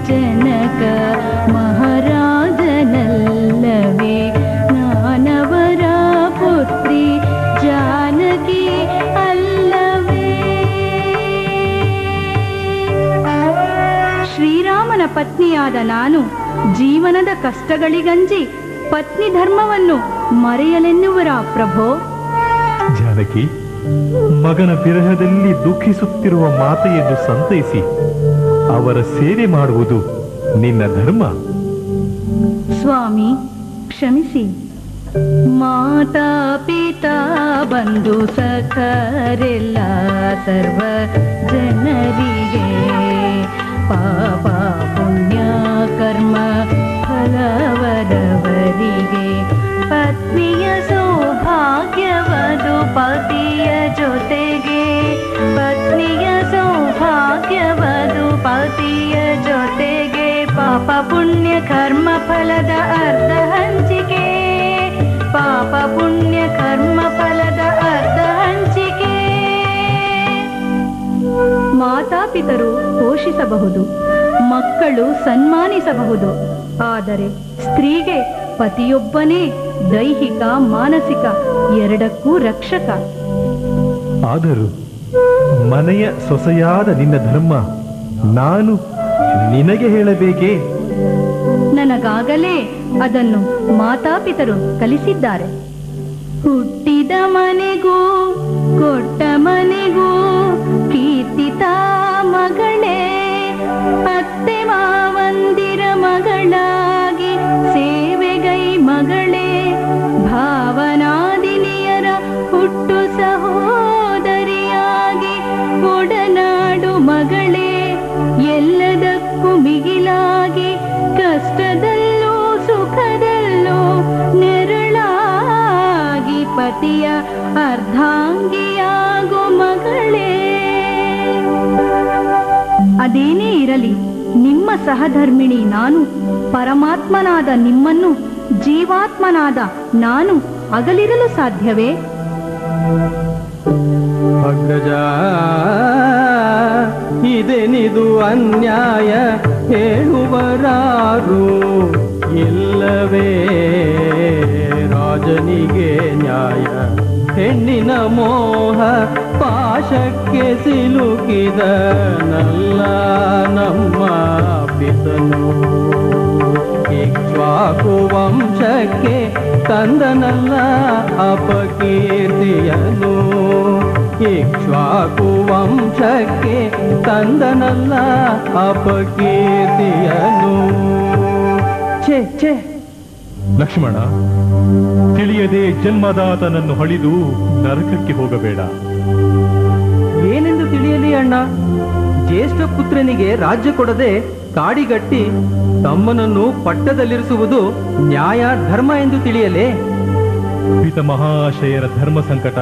ಜನಕ ಮಹಾರಾಜನಲ್ಲವೇ, ನಾನವರ ಪುತ್ರಿ ಜಾನಕಿ ಅಲ್ಲವೇ. ಶ್ರೀರಾಮನ ಪತ್ನಿಯಾದ ನಾನು ಜೀವನದ ಕಷ್ಟಗಳಿಗಂಜಿ ಪತ್ನಿ ಧರ್ಮವನ್ನು ಮರೆಯಲೆನ್ನುವರ ಪ್ರಭೋ? ಜಾನಕಿ, ಮಗನ ವಿರಹದಲ್ಲಿ ದುಃಖಿಸುತ್ತಿರುವ ಮಾತೆಯನ್ನು ಸಂತೈಸಿ ಅವರ ಸೇವೆ ಮಾಡುವುದು ನಿನ್ನ ಧರ್ಮ. ಸ್ವಾಮಿ ಕ್ಷಮಿಸಿ. ಮಾತಾ ಪಿತಾ ಬಂಧು ಸಖರೆಲ್ಲ ಸರ್ವ ಜನರಿಗೆ, ಪಾಪ ಪುಣ್ಯ ಕರ್ಮ ಫಲವರವರಿಗೆ, ಪತ್ನಿಯ ಸೌಭಾಗ್ಯವದು ಪತಿಯ ಜೊತೆಗೆ, ಪತ್ನಿಯ ಸೌಭಾಗ್ಯವದು ಪತಿಯ ಜೊತೆಗೆ, ಪಾಪ ಪುಣ್ಯ ಕರ್ಮ ಫಲದ ಅರ್ಧ ಹಂಚಿಕೆ, ಪಾಪ ಪುಣ್ಯ ಕರ್ಮ ಫಲದ ಅರ್ಧ ಹಂಚಿಕೆ. ಮಾತಾಪಿತರು ಪೋಷಿಸಬಹುದು, ಮಕ್ಕಳು ಸನ್ಮಾನಿಸಬಹುದು, ಆದರೆ ಸ್ತ್ರೀಗೆ ಪತಿಯೊಬ್ಬನೇ ದೈಹಿಕ ಮಾನಸಿಕ ಎರಡಕ್ಕೂ ರಕ್ಷಕ. ಆದರೂ ಮನೆಯ ಸೊಸೆಯಾದ ನಿನ್ನ ಧರ್ಮ ನಾನು ನಿನಗೆ ಹೇಳಬೇಕೇ? ನನಗಾಗಲೇ ಅದನ್ನು ಮಾತಾಪಿತರು ಕಲಿಸಿದ್ದಾರೆ. ಹುಟ್ಟಿದ ಮನೆಗೂ ಕೊಟ್ಟ ಮನೆಗೂ ಕೀರ್ತಿತ ಮಗಳೇ, ಅತ್ತೆ ಮಾವಂದಿರ ಮಗಳಾಗಿ ಸೇವೆಗೈ ಮಗಳೇ, ಭಾವನಾದಿನಿಯರ ಹುಟ್ಟು ಸಹೋದರಿಯಾಗಿ ಒಡನಾಡು ಮಗಳೇ, ಎಲ್ಲದಕ್ಕೂ ಮಿಗಿಲಾಗಿ ಕಷ್ಟದಲ್ಲೂ ಸುಖದಲ್ಲೂ ನೆರಳಾಗಿ ಪತಿಯ ಅರ್ಧಾಂಗಿಯಾಗೋ ಮಗಳೇ. ಅದೇನೇ ಇರಲಿ, ನಿಮ್ಮ ಸಹಧರ್ಮಿಣಿ ನಾನು ಪರಮಾತ್ಮನಾದ ನಿಮ್ಮನ್ನು ಜೀವಾತ್ಮನಾದ ನಾನು ಅಗಲಿರಲು ಸಾಧ್ಯವೇ? ಅಗ್ರಜ, ಇದೇನಿದು ಅನ್ಯಾಯ ಹೇಳುವರಾರು ಇಲ್ಲವೇ? ರಾಜನಿಗೆ ನ್ಯಾಯ, ಹೆಣ್ಣಿನ ಮೋಹ ಪಾಶಕ್ಕೆ ಸಿಲುಕಿದ ನಲ್ಲ ನಮ್ಮ ಪಿತನು, ಇಕ್ಷ್ವಾಕು ವಂಶಕ್ಕೆ ತಂದನಲ್ಲ ಅಪಕೀರ್ತಿಯನು, ಇಕ್ಷ್ವಾಕು ವಂಶಕ್ಕೆ ತಂದನಲ್ಲ ಅಪಕೀರ್ತಿಯನು. ಛೇ ಛೇ. ಲಕ್ಷ್ಮಣ, ತಿಳಿಯದೆ ಜನ್ಮದಾತನನ್ನು ಹಳಿದು ನರಕಕ್ಕೆ ಹೋಗಬೇಡ. ಏನೆಂದು ತಿಳಿಯಲಿ ಅಣ್ಣ? ಜ್ಯೇಷ್ಠ ಪುತ್ರನಿಗೆ ರಾಜ್ಯ ಕೊಡದೆ ಕಾಡಿಗಟ್ಟಿ ತಮ್ಮನನ್ನು ಪಟ್ಟದಲ್ಲಿರಿಸುವುದು ನ್ಯಾಯ ಧರ್ಮ ಎಂದು ತಿಳಿಯಲೇ? ಪಿತ ಮಹಾಶಯರ ಧರ್ಮ ಸಂಕಟ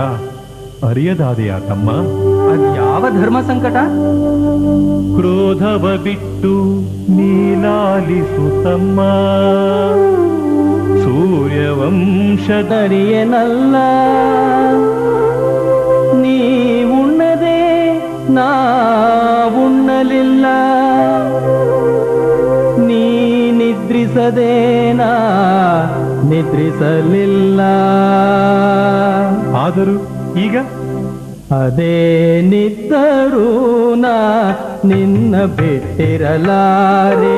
ಅರಿಯದಾದೆಯ ತಮ್ಮ? ಅದ್ಯಾವ ಧರ್ಮ ಸಂಕಟ? ಕ್ರೋಧವ ಬಿಟ್ಟು ನೀಲಾಲಿಸುತ್ತಮ್ಮ, ಸೂರ್ಯವಂಶದರಿಯನಲ್ಲ, ನೀವುಣ್ಣದೆ ನಾವುಣ್ಣಲಿಲ್ಲ, ನೀ ನಿದ್ರಿಸದೇನಾ ನಿದ್ರಿಸಲಿಲ್ಲ. ಆದರೂ ಈಗ ಅದೇನಿದ್ದರೂ ನಾ ನಿನ್ನ ಬಿಟ್ಟಿರಲಾರೆ.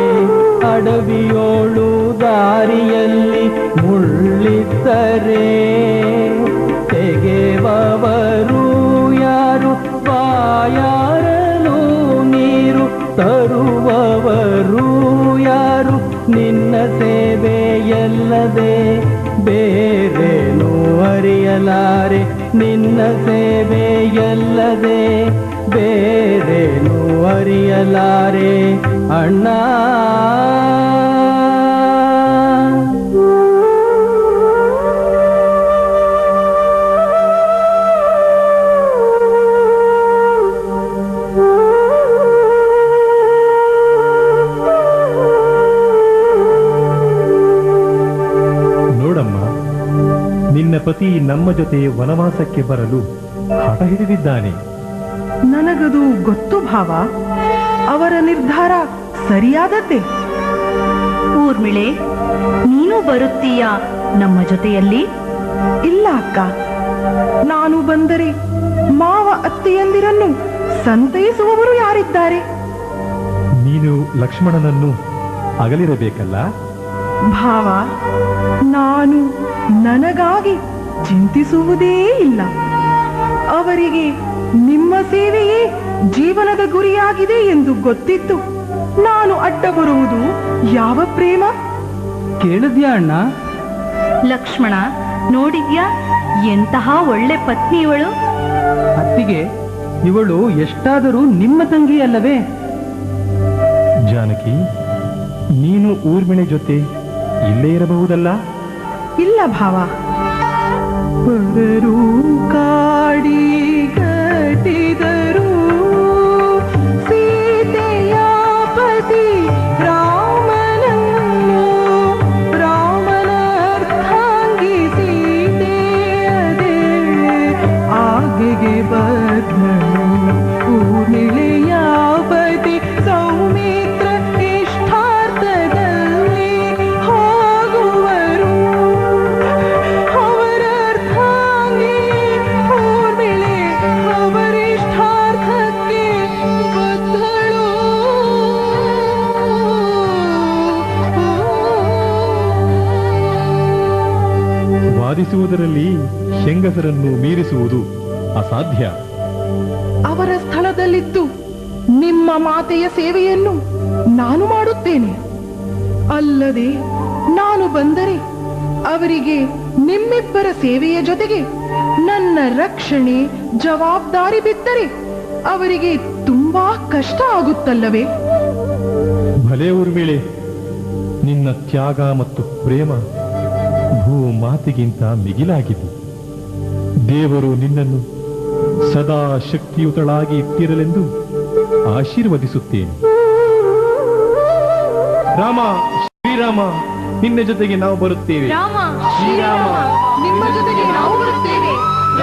ಅಡವಿಯೋಳು ದಾರಿಯಲ್ಲಿ ಮುಳ್ಳಿದ್ದರೆ ತೆಗೆವವರು ಯಾರು, ಬಾಯಾರಲು ನೀರು ತರುವವರು ಯಾರು, ನಿನ್ನ ಸೇವೆಯಲ್ಲದೆ ಬೇರೇನು ಅರಿಯಲಾರೆ. ನಿನ್ನ ಸೇವೆಯಲ್ಲದೆ ಬೇರೇನು ಅರಿಯಲಾರೆ ಅಣ್ಣ. ನಿನ್ನ ಪತಿ ನಮ್ಮ ಜೊತೆ ವನವಾಸಕ್ಕೆ ಬರಲು ಹಠ ಹಿಡಿದಿದ್ದಾನೆ. ನನಗದು ಗೊತ್ತು ಭಾವ. ಅವರ ನಿರ್ಧಾರ ಸರಿಯಾದದ್ದೇ. ಊರ್ಮಿಳೆ, ನೀನು ಬರುತ್ತೀಯಾ ನಮ್ಮ ಜೊತೆಯಲ್ಲಿ? ಇಲ್ಲ ಅಕ್ಕ, ನಾನು ಬಂದರೆ ಮಾವ ಅತ್ತೆಯಂದಿರನ್ನು ಸಂತೈಸುವವರು ಯಾರಿದ್ದಾರೆ? ನೀನು ಲಕ್ಷ್ಮಣನನ್ನು ಅಗಲಿರಬೇಕಲ್ಲ ಭಾವ. ನಾನು ನನಗಾಗಿ ಚಿಂತಿಸುವುದೇ ಇಲ್ಲ. ಅವರಿಗೆ ನಿಮ್ಮ ಸೇವೆಯೇ ಜೀವನದ ಗುರಿಯಾಗಿದೆ ಎಂದು ಗೊತ್ತಿತ್ತು ನಾನು ಅಡ್ಡ ಬರುವುದು ಯಾವ ಪ್ರೇಮ? ಕೇಳಿದ್ಯಾ ಅಣ್ಣ? ಲಕ್ಷ್ಮಣ, ನೋಡಿದ್ಯಾ ಎಂತಹ ಒಳ್ಳೆ ಪತ್ನಿ ಇವಳು? ಅತ್ತಿಗೆ, ಇವಳು ಎಷ್ಟಾದರೂ ನಿಮ್ಮ ತಂಗಿ ಅಲ್ಲವೇ? ಜಾನಕಿ, ನೀನು ಊರ್ಮಿಳೆ ಜೊತೆ ಇಲ್ಲೇ ಇರಬಹುದಲ್ಲ? ಇಲ್ಲ ಭಾವ. ಪರರು ಕಾಡಿ ಕಟ್ಟಿದರು ಸೀತೆಯ ಪತಿ ರಾಮನನ್ನು, ರಾಮನ ಅರ್ಥಾಂಗಿ ಸೀತೆಯದೇ ಆಗೆಗೆ ಬದ್ಧನು. ಊರ್ಮಿಳೆಯ ಪತಿ ಸೌಮಿತ್ರ ಇಷ್ಟಾರ್ಥದಲ್ಲಿ ಹೋಗುವರು. ಅವರ ಅರ್ಥಾಂಗಿ ಊರ್ಮಿಳೆ ಅವರಿಷ್ಟಾರ್ಥಕ್ಕೆ ಬದ್ಧಳು. ವಾದಿಸುವುದರಲ್ಲಿ ಹೆಂಗಸರನ್ನು ಮೀರಿಸುವುದು ಅಸಾಧ್ಯ. ಅವರ ಸ್ಥಳದಲ್ಲಿದ್ದು ನಿಮ್ಮ ಮಾತೆಯ ಸೇವೆಯನ್ನು ನಾನು ಮಾಡುತ್ತೇನೆ. ಅಲ್ಲದೆ ನಾನು ಬಂದರೆ ಅವರಿಗೆ ನಿಮ್ಮಿಬ್ಬರ ಸೇವೆಯ ಜೊತೆಗೆ ನನ್ನ ರಕ್ಷಣೆ ಜವಾಬ್ದಾರಿ ಬಿದ್ದರೆ ಅವರಿಗೆ ತುಂಬಾ ಕಷ್ಟ ಆಗುತ್ತಲ್ಲವೇ? ಭಲೆ ಊರ್ಮಿಳೆ, ನಿನ್ನ ತ್ಯಾಗ ಮತ್ತು ಪ್ರೇಮ ಭೂಮಾತೆಗಿಂತ ಮಿಗಿಲಾಗಿದೆ. ದೇವರು ನಿನ್ನನ್ನು ಸದಾ ಶಕ್ತಿಯುತಳಾಗಿ ಇಟ್ಟಿರಲೆಂದು ಆಶೀರ್ವದಿಸುತ್ತೇನೆ. ರಾಮ, ಶ್ರೀರಾಮ, ನಿನ್ನ ಜೊತೆಗೆ ನಾವು ಬರುತ್ತೇವೆ. ರಾಮ, ಶ್ರೀರಾಮ, ನಿಮ್ಮ ಜೊತೆಗೆ ನಾವು ಬರುತ್ತೇವೆ.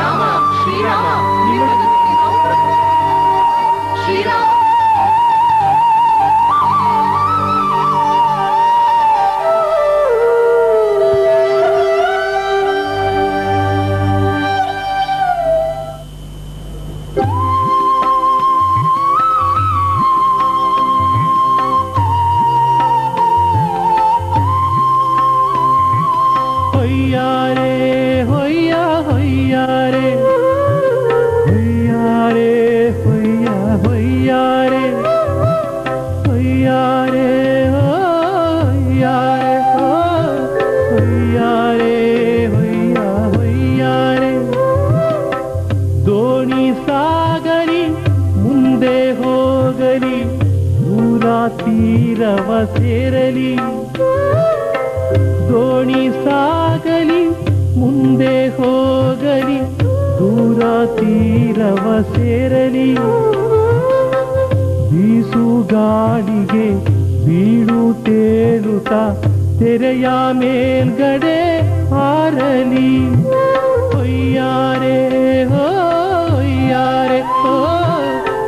ರಾಮ, ಶ್ರೀರಾಮ, ನಿಮ್ಮ ಜೊತೆಗೆ ನಾವು ಬರುತ್ತೇವೆ. ಶ್ರೀರಾಮ. ತೀರವ ಸೇರಲಿ, ದೋಣಿ ಸಾಗಲಿ, ಮುಂದೆ ಹೋಗಲಿ, ದೂರ ತೀರವ ಸೇರಲಿ. ಬೀಸುಗಾಳಿಗೆ ಬೀಳು ತೇಲುತ್ತ ತೆರೆಯ ಮೇಲ್ಗಡೆ ಹಾರಲಿ. ಹೊಯ್ಯಾರೆ ಹೊಯ್ಯಾರೆ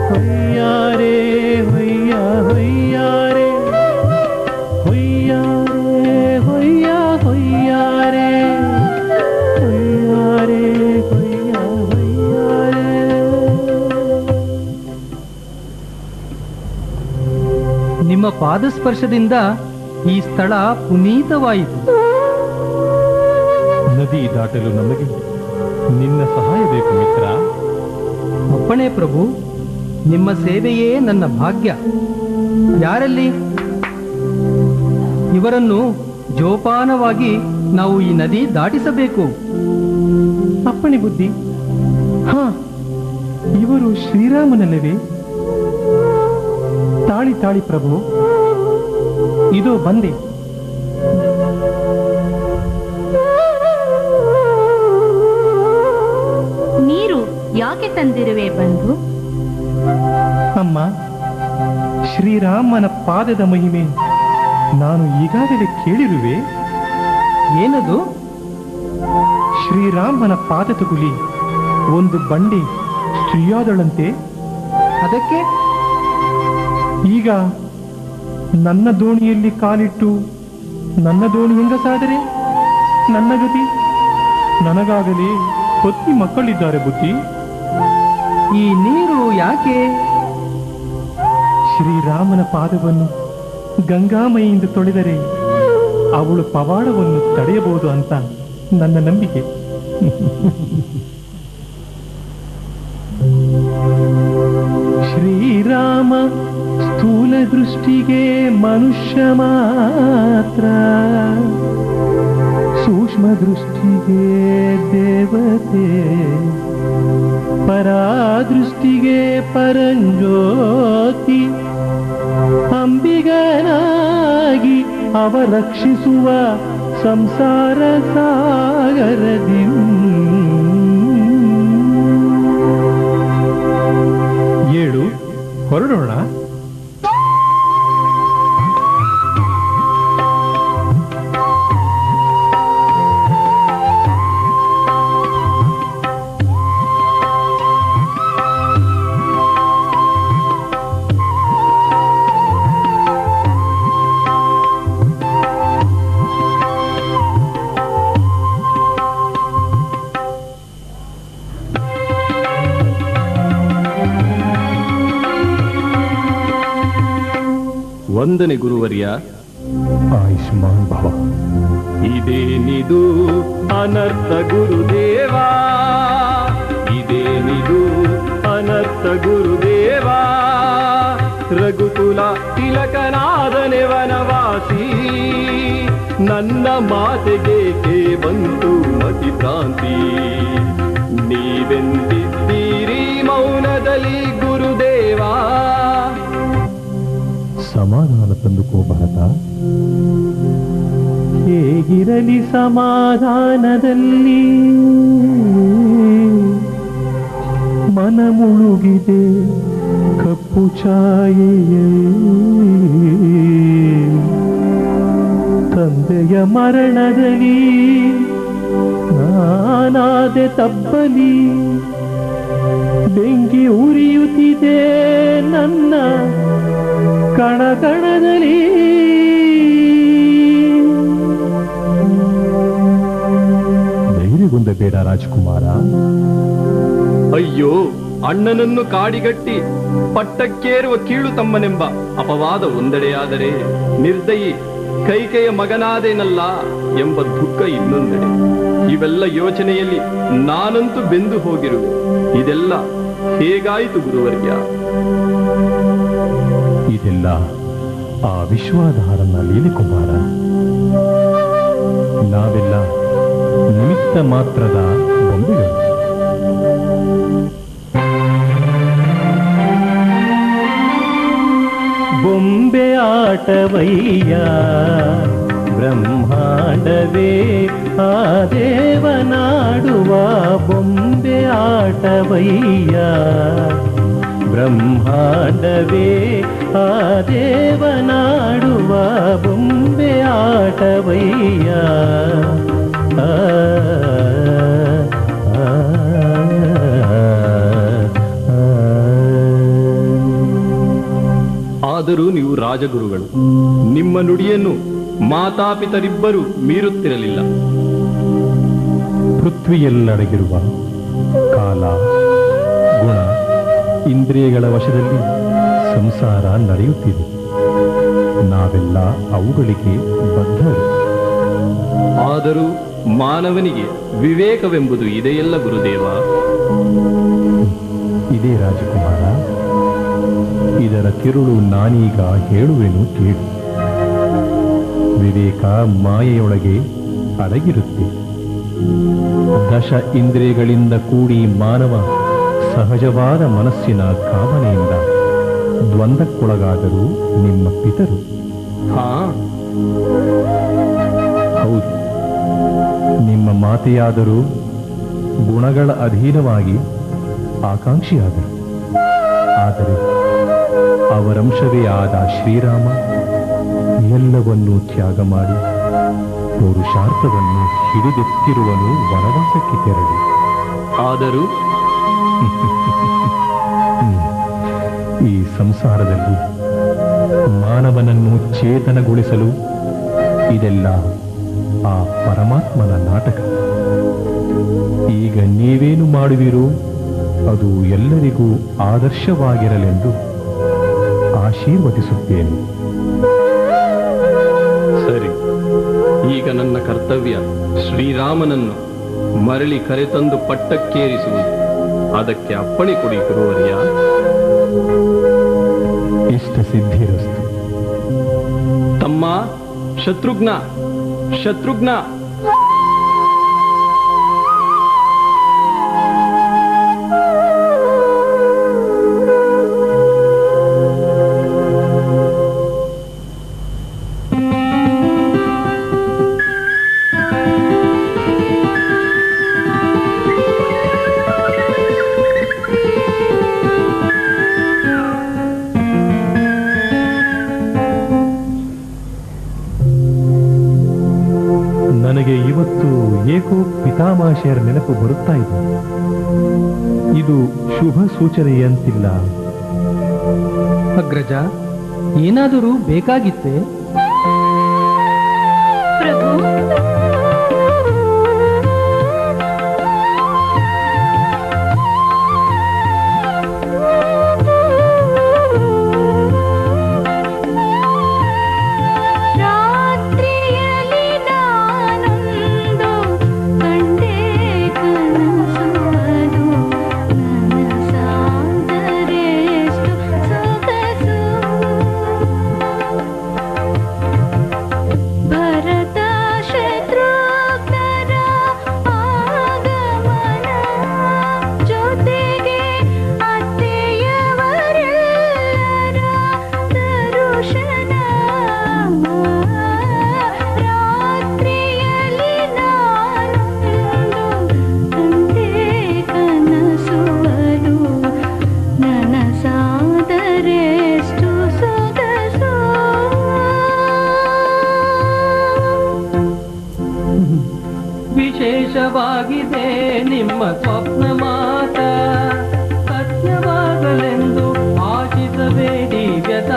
ಹೊಯ್ಯಾರೆ ಹೊಯ್ಯ ಹೊಯ್ಯಾರೆ ಹೊಯ್ಯಾರೆ ಹೊಯ್ಯ ಹೊಯ್ಯಾರೆ ಹೊಯ್ಯಾರೆ ಹೊಯ್ಯ ಹೊಯ್ಯಾರೆ. ಪಾದಸ್ಪರ್ಶದಿಂದ ಈ ಸ್ಥಳ ಪುನೀತವಾಯಿತು. ನದಿ ದಾಟಲು ನಮಗೆ ನಿನ್ನ ಸಹಾಯ ಬೇಕು ಮಿತ್ರ. ಅಪ್ಪಣೆ ಪ್ರಭು, ನಿಮ್ಮ ಸೇವೆಯೇ ನನ್ನ ಭಾಗ್ಯ. ಯಾರಲ್ಲಿ ಇವರನ್ನು ಜೋಪಾನವಾಗಿ ನಾವು ಈ ನದಿ ದಾಟಿಸಬೇಕು. ಅಪ್ಪಣೆ ಬುದ್ಧಿ. ಹಾ, ಇವರು ಶ್ರೀರಾಮನಲ್ಲವೇ? ತಾಳಿ ತಾಳಿ ಪ್ರಭು, ಇದು ಬಂದೆ. ನೀರು ಯಾಕೆ ತಂದಿರುವೆ ಬಂಧು? ಅಮ್ಮ, ಶ್ರೀರಾಮನ ಪಾದದ ಮಹಿಮೆ ನಾನು ಈಗಾಗಲೇ ಕೇಳಿರುವೆ. ಏನದು? ಶ್ರೀರಾಮನ ಪಾದ ತಗುಲಿ ಒಂದು ಬಂಡೆ ಸ್ತ್ರೀಯಾದಳಂತೆ. ಅದಕ್ಕೆ ಈಗ ನನ್ನ ದೋಣಿಯಲ್ಲಿ ಕಾಲಿಟ್ಟು ನನ್ನ ದೋಣಿ ಹೆಂಗಸಾದರೆ ನನ್ನ ಗತಿ. ನನಗಾಗಲೇ ಪತ್ನಿ ಮಕ್ಕಳಿದ್ದಾರೆ ಬುದ್ಧಿ. ಈ ನೀರು ಯಾಕೆ? ಶ್ರೀರಾಮನ ಪಾದವನ್ನು ಗಂಗಾಮಯಿಯಿಂದ ತೊಳೆದರೆ ಅವಳು ಪವಾಡವನ್ನು ತಡೆಯಬಹುದು ಅಂತ ನನ್ನ ನಂಬಿಕೆ. ಶ್ರೀರಾಮ ಸ್ಥೂಲ ದೃಷ್ಟಿಗೆ ಮನುಷ್ಯ ಮಾತ್ರ, ಸೂಕ್ಷ್ಮ ದೃಷ್ಟಿಗೆ ದೇವತೆ, ಪರಾದೃಷ್ಟಿಗೆ ಪರಂಜ್ಯೋತಿ, ಅಂಬಿಗನಾಗಿ ಅವ ರಕ್ಷಿಸುವ ಸಂಸಾರ ಸಾಗರದಿ. ಏಳು ಹೊರಡೋಣ. ವಂದನೆ ಗುರುವರ್ಯ. ಆಯುಷ್ಮಾನ್ ಭವ. ಇದೇನಿದು ಅನರ್ಥ ಗುರುದೇವ, ಇದೇನಿದು ಅನರ್ಥ ಗುರುದೇವ. ರಘುಕುಲ ತಿಲಕನಾದನೆ ವನವಾಸಿ, ನನ್ನ ಮಾತೆಗೆ ಬಂತು ಮತಿ ಭ್ರಾಂತಿ. ನೀವೆಂದಿದ್ದೀರಿ ಮೌನದಲ್ಲಿ ಗುರುದೇವ. ಸಮಾಧಾನ ತಂದುಕೋ ಭರತ. ಹೇಗಿರಲಿ ಸಮಾಧಾನದಲ್ಲಿ ಮನ ಮುಳುಗಿದೆ ಕಪ್ಪು ಛಾಯೆಯೇ. ತಂದೆಯ ಮರಣದಲ್ಲಿ ನಾನಾದೆ ತಬ್ಬಲಿ, ಬೆಂಕಿ ಉರಿಯುತ್ತಿದೆ ನನ್ನ ಕಣಕಣದಲ್ಲಿ. ಧೈರ್ಯಗೊಂಡಬೇಡ ರಾಜಕುಮಾರ. ಅಯ್ಯೋ, ಅಣ್ಣನನ್ನು ಕಾಡಿಗಟ್ಟಿ ಪಟ್ಟಕ್ಕೇರುವ ಕೀಳು ತಮ್ಮನೆಂಬ ಅಪವಾದ ಒಂದೆಡೆಯಾದರೆ, ನಿರ್ದಯಿ ಕೈಕೆಯ ಮಗನಾದೇನಲ್ಲ ಎಂಬ ದುಃಖ ಇನ್ನೊಂದೆಡೆ. ಇವೆಲ್ಲ ಯೋಚನೆಯಲ್ಲಿ ನಾನಂತೂ ಬೆಂದು ಹೋಗಿರುವೆ. ಇದೆಲ್ಲ ಹೇಗಾಯಿತು ಗುರುವರ್ಯ? ಇದೆಲ್ಲ ಆ ವಿಶ್ವಾಧಾರನ ಲೀಲೆ ಕುಮಾರ. ನಾವೆಲ್ಲ ನಿಮಿತ್ತ ಮಾತ್ರದ ಬೊಂಬೆಗಳು. ಬೊಂಬೆ ಆಟವಯ್ಯ ಬ್ರಹ್ಮಾಂಡವೇ ಆ ದೇವನಾಡುವ ಬೊಂಬೆ ಆಟವಯ್ಯ. ಬ್ರಹ್ಮಾಂಡವೇ ಆ ದೇವನಾಡುವ ಬೊಂಬೆ ಆಟವಯ್ಯ. ಆದರೂ ನೀವು ರಾಜಗುರುಗಳು. ನಿಮ್ಮ ನುಡಿಯನ್ನು ಮಾತಾಪಿತರಿಬ್ಬರು ಮೀರುತ್ತಿರಲಿಲ್ಲ. ಪೃಥ್ವಿಯಲ್ಲಡಗಿರುವ ಕಾಲ, ಗುಣ, ಇಂದ್ರಿಯಗಳ ವಶದಲ್ಲಿ ಸಂಸಾರ ನಡೆಯುತ್ತಿದೆ. ನಾವೆಲ್ಲ ಅವುಗಳಿಗೆ ಬದ್ಧರು. ಆದರೂ ಮಾನವನಿಗೆ ವಿವೇಕವೆಂಬುದು ಇದೆಯಲ್ಲ ಗುರುದೇವ? ಇದೇ ರಾಜಕುಮಾರ, ಇದರ ತಿರುಳು ನಾನೀಗ ಹೇಳುವೆನು ಕೇಳು. ವಿವೇಕ ಮಾಯೆಯೊಳಗೆ ಅಡಗಿರುತ್ತೆ. ದಶ ಇಂದ್ರಿಯಗಳಿಂದ ಕೂಡಿ ಮಾನವ ಸಹಜವಾದ ಮನಸ್ಸಿನ ಕಾಮನೆಯಿಂದ ದ್ವಂದ್ವಕ್ಕೊಳಗಾದರೂ ನಿಮ್ಮ ಪಿತರು. ಹೌದು, ನಿಮ್ಮ ಮಾತೆಯಾದರೂ ಗುಣಗಳ ಅಧೀನವಾಗಿ ಆಕಾಂಕ್ಷಿಯಾದರು. ಆದರೆ ಅವರಂಶವೇ ಆದ ಶ್ರೀರಾಮ ಎಲ್ಲವನ್ನೂ ತ್ಯಾಗ ಮಾಡಿ ಪುರುಷಾರ್ಥವನ್ನು ಹಿಡಿದೆತ್ತಿರುವನು ವನವಾಸಕ್ಕೆ ತೆರಳಿ. ಆದರೂ ಈ ಸಂಸಾರದಲ್ಲಿ ಮಾನವನನ್ನು ಚೇತನಗೊಳಿಸಲು ಇದೆಲ್ಲ ಆ ಪರಮಾತ್ಮನ ನಾಟಕ. ಈಗ ನೀವೇನು ಮಾಡುವಿರೋ ಅದು ಎಲ್ಲರಿಗೂ ಆದರ್ಶವಾಗಿರಲೆಂದು ಆಶೀರ್ವದಿಸುತ್ತೇನೆ. ಸರಿ, ಈಗ ನನ್ನ ಕರ್ತವ್ಯ ಶ್ರೀರಾಮನನ್ನು ಮರಳಿ ಕರೆತಂದು ಪಟ್ಟಕ್ಕೇರಿಸುವುದು. ಅದಕ್ಕೆ ಅಪ್ಪಣೆ ಕೊಡಿ ಗುರುವರ್ಯ. ಇಷ್ಟ ಸಿದ್ಧಿರಸ್ತು. ತಮ್ಮ ಶತ್ರುಘ್ನ, ಶತ್ರುಘ್ನ. ನನಗೆ ಇವತ್ತು ಏಕೋ ಪಿತಾಮಹಶಯರ ನೆನಪು ಬರುತ್ತಾ ಇದೆ. ಇದು ಶುಭ ಸೂಚನೆಯಂತಿಲ್ಲ. ಅಗ್ರಜ, ಏನಾದರೂ ಬೇಕಾಗಿತ್ತೆ? ಪ್ರಭು, ವಿಶೇಷವಾಗಿದೆ ನಿಮ್ಮ ಸ್ವಪ್ನ ಮಾತ, ಸತ್ಯವಾಗಲೆಂದು ಆಶಿಸಬೇಡಿ ವ್ಯತ.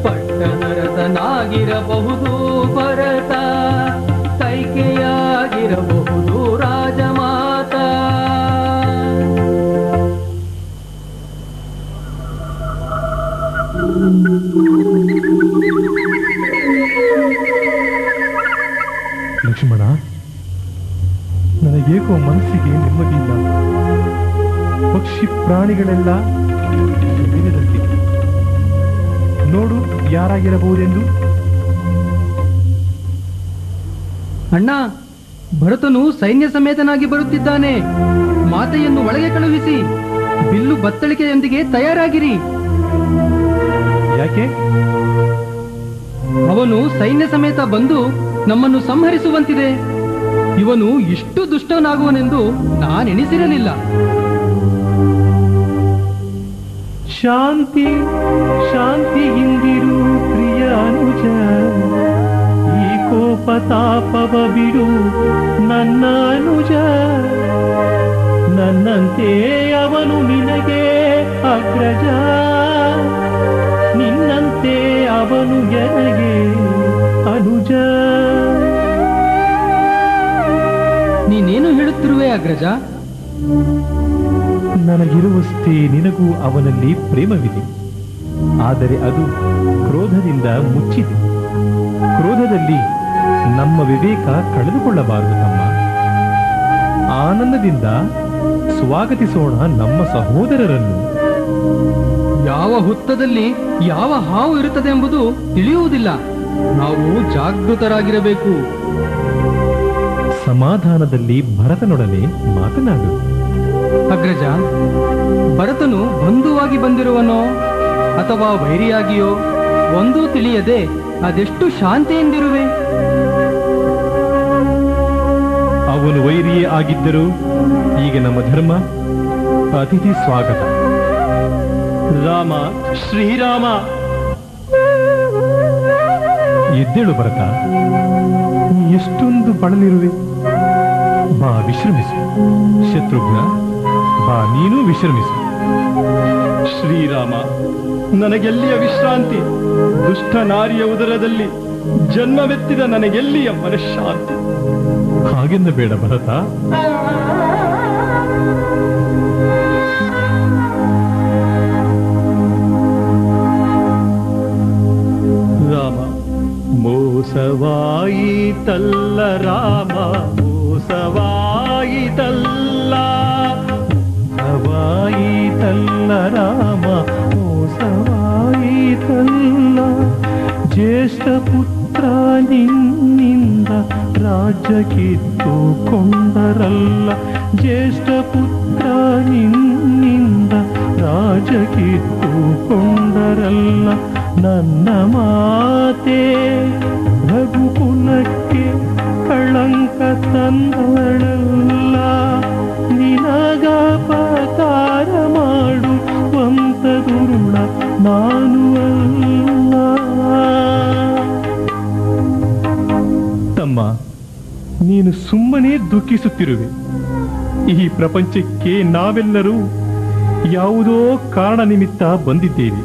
ಪಟ್ಟಣರತನಾಗಿರಬಹುದು ಭರತ, ಕೈಕೆಯಾಗಿರಬಹುದು ರಾಜಮಾತ. ಲಕ್ಷ್ಮಣ, ನನಗೇಕೋ ಮನಸ್ಸಿಗೆ ನೆಮ್ಮದಿಯಿಲ್ಲ. ಪಕ್ಷಿ ಪ್ರಾಣಿಗಳೆಲ್ಲ ಶರೀರದಂತಿದೆ. ನೋಡು ಯಾರಾಗಿರಬಹುದೆಂದು. ಅಣ್ಣ, ಭರತನು ಸೈನ್ಯ ಸಮೇತನಾಗಿ ಬರುತ್ತಿದ್ದಾನೆ. ಮಾತೆಯನ್ನು ಒಳಗೆ ಕಳುಹಿಸಿ ಬಿಲ್ಲು ಬತ್ತಳಿಕೆಯೊಂದಿಗೆ ತಯಾರಾಗಿರಿ. ಯಾಕೆ? ಅವನು ಸೈನ್ಯ ಸಮೇತ ಬಂದು ನಮ್ಮನ್ನು ಸಂಹರಿಸುವಂತಿದೆ. ಇವನು ಇಷ್ಟು ದುಷ್ಟನಾಗುವನೆಂದು ನಾನೆಣಿಸಿರಲಿಲ್ಲ. ಶಾಂತಿ ಶಾಂತಿ ಹಿಂದಿರು ಪ್ರಿಯ ಅನುಜ, ಈ ಕೋಪತಾಪವ ಬಿಡು ನನ್ನ ಅನುಜ. ನನ್ನಂತೆ ಅವನು ನಿನಗೆ ಅಗ್ರಜ, ನಿನ್ನಂತೆ ಅವನು ನನಗೆ ಅನುಜ. ನೀನೇನು ಹೇಳುತ್ತಿರುವೆ ಅಗ್ರಜ? ನನಗಿರುವಷ್ಟೇ ನಿನಗೂ ಅವನಲ್ಲಿ ಪ್ರೇಮವಿದೆ. ಆದರೆ ಅದು ಕ್ರೋಧದಿಂದ ಮುಚ್ಚಿದೆ. ಕ್ರೋಧದಲ್ಲಿ ನಮ್ಮ ವಿವೇಕ ಕಳೆದುಕೊಳ್ಳಬಾರದು ತಮ್ಮ. ಆನಂದದಿಂದ ಸ್ವಾಗತಿಸೋಣ ನಮ್ಮ ಸಹೋದರರನ್ನು. ಯಾವ ಹುತ್ತದಲ್ಲಿ ಯಾವ ಹಾವು ಇರುತ್ತದೆ ಎಂಬುದು ತಿಳಿಯುವುದಿಲ್ಲ. ನಾವು ಜಾಗೃತರಾಗಿರಬೇಕು. ಸಮಾಧಾನದಲ್ಲಿ ಭರತನೊಡನೆ ಮಾತನಾಡು. ಅಗ್ರಜ, ಭರತನು ಬಂಧುವಾಗಿ ಬಂದಿರುವನೋ ಅಥವಾ ವೈರಿಯಾಗಿಯೋ ಒಂದೂ ತಿಳಿಯದೆ ಅದೆಷ್ಟು ಶಾಂತಿಯಿಂದಿರುವೆ. ಅವನು ವೈರಿಯೇ ಆಗಿದ್ದರೂ ಈಗ ನಮ್ಮ ಧರ್ಮ ಅತಿಥಿ ಸ್ವಾಗತ. ರಾಮ, ಶ್ರೀರಾಮ. ಎದ್ದೇಳು ಭರತ, ನೀ ಎಷ್ಟೊಂದು ಬಳಲಿರುವೆ. ಬಾ ವಿಶ್ರಮಿಸು. ಶತ್ರುಘ್ನ, ಬಾ ನೀನೂ ವಿಶ್ರಮಿಸು. ಶ್ರೀರಾಮ, ನನಗೆಲ್ಲಿಯ ವಿಶ್ರಾಂತಿ? ದುಷ್ಟ ನಾರಿಯ ಉದರದಲ್ಲಿ ಜನ್ಮವೆತ್ತಿದ ನನಗೆಲ್ಲಿಯ ಮನಃಶಾಂತಿ? ಹಾಗೆಂದ ಬೇಡ ಭರತ. ರಾಮ, ಮೋಸವಾಯಿತಲ್ಲ ರಾಮ, ಮೋಸವಾಯಿತಲ್ಲ. ಮೋಸವಾಯಿತಲ್ಲ ರಾಮ, ಮೋಸವಾಯಿತಲ್ಲ. ಜ್ಯೇಷ್ಠ ಪುತ್ರ ನಿನ್ನಿಂದ ರಾಜ್ಯ ಕಿತ್ತುಕೊಂಡರಲ್ಲ. ಜ್ಯೇಷ್ಠ ಪುತ್ರ ನಿನ್ನಿಂದ ರಾಜ್ಯ ಕಿತ್ತುಕೊಂಡರಲ್ಲ. ನನ್ನ ಮಾತೆ ರಘುಕುಲಕ್ಕೆ ಕಳಂಕ ತಂದಳಲ್ಲ. ನಿನಗಪಕಾರ ಮಾಡುವಂತ ದುರುಳ ನಾನು ಅಲ್ಲ. ತಮ್ಮ, ನೀನು ಸುಮ್ಮನೆ ದುಃಖಿಸುತ್ತಿರುವೆ. ಈ ಪ್ರಪಂಚಕ್ಕೆ ನಾವೆಲ್ಲರೂ ಯಾವುದೋ ಕಾರಣ ನಿಮಿತ್ತ ಬಂದಿದ್ದೇವೆ.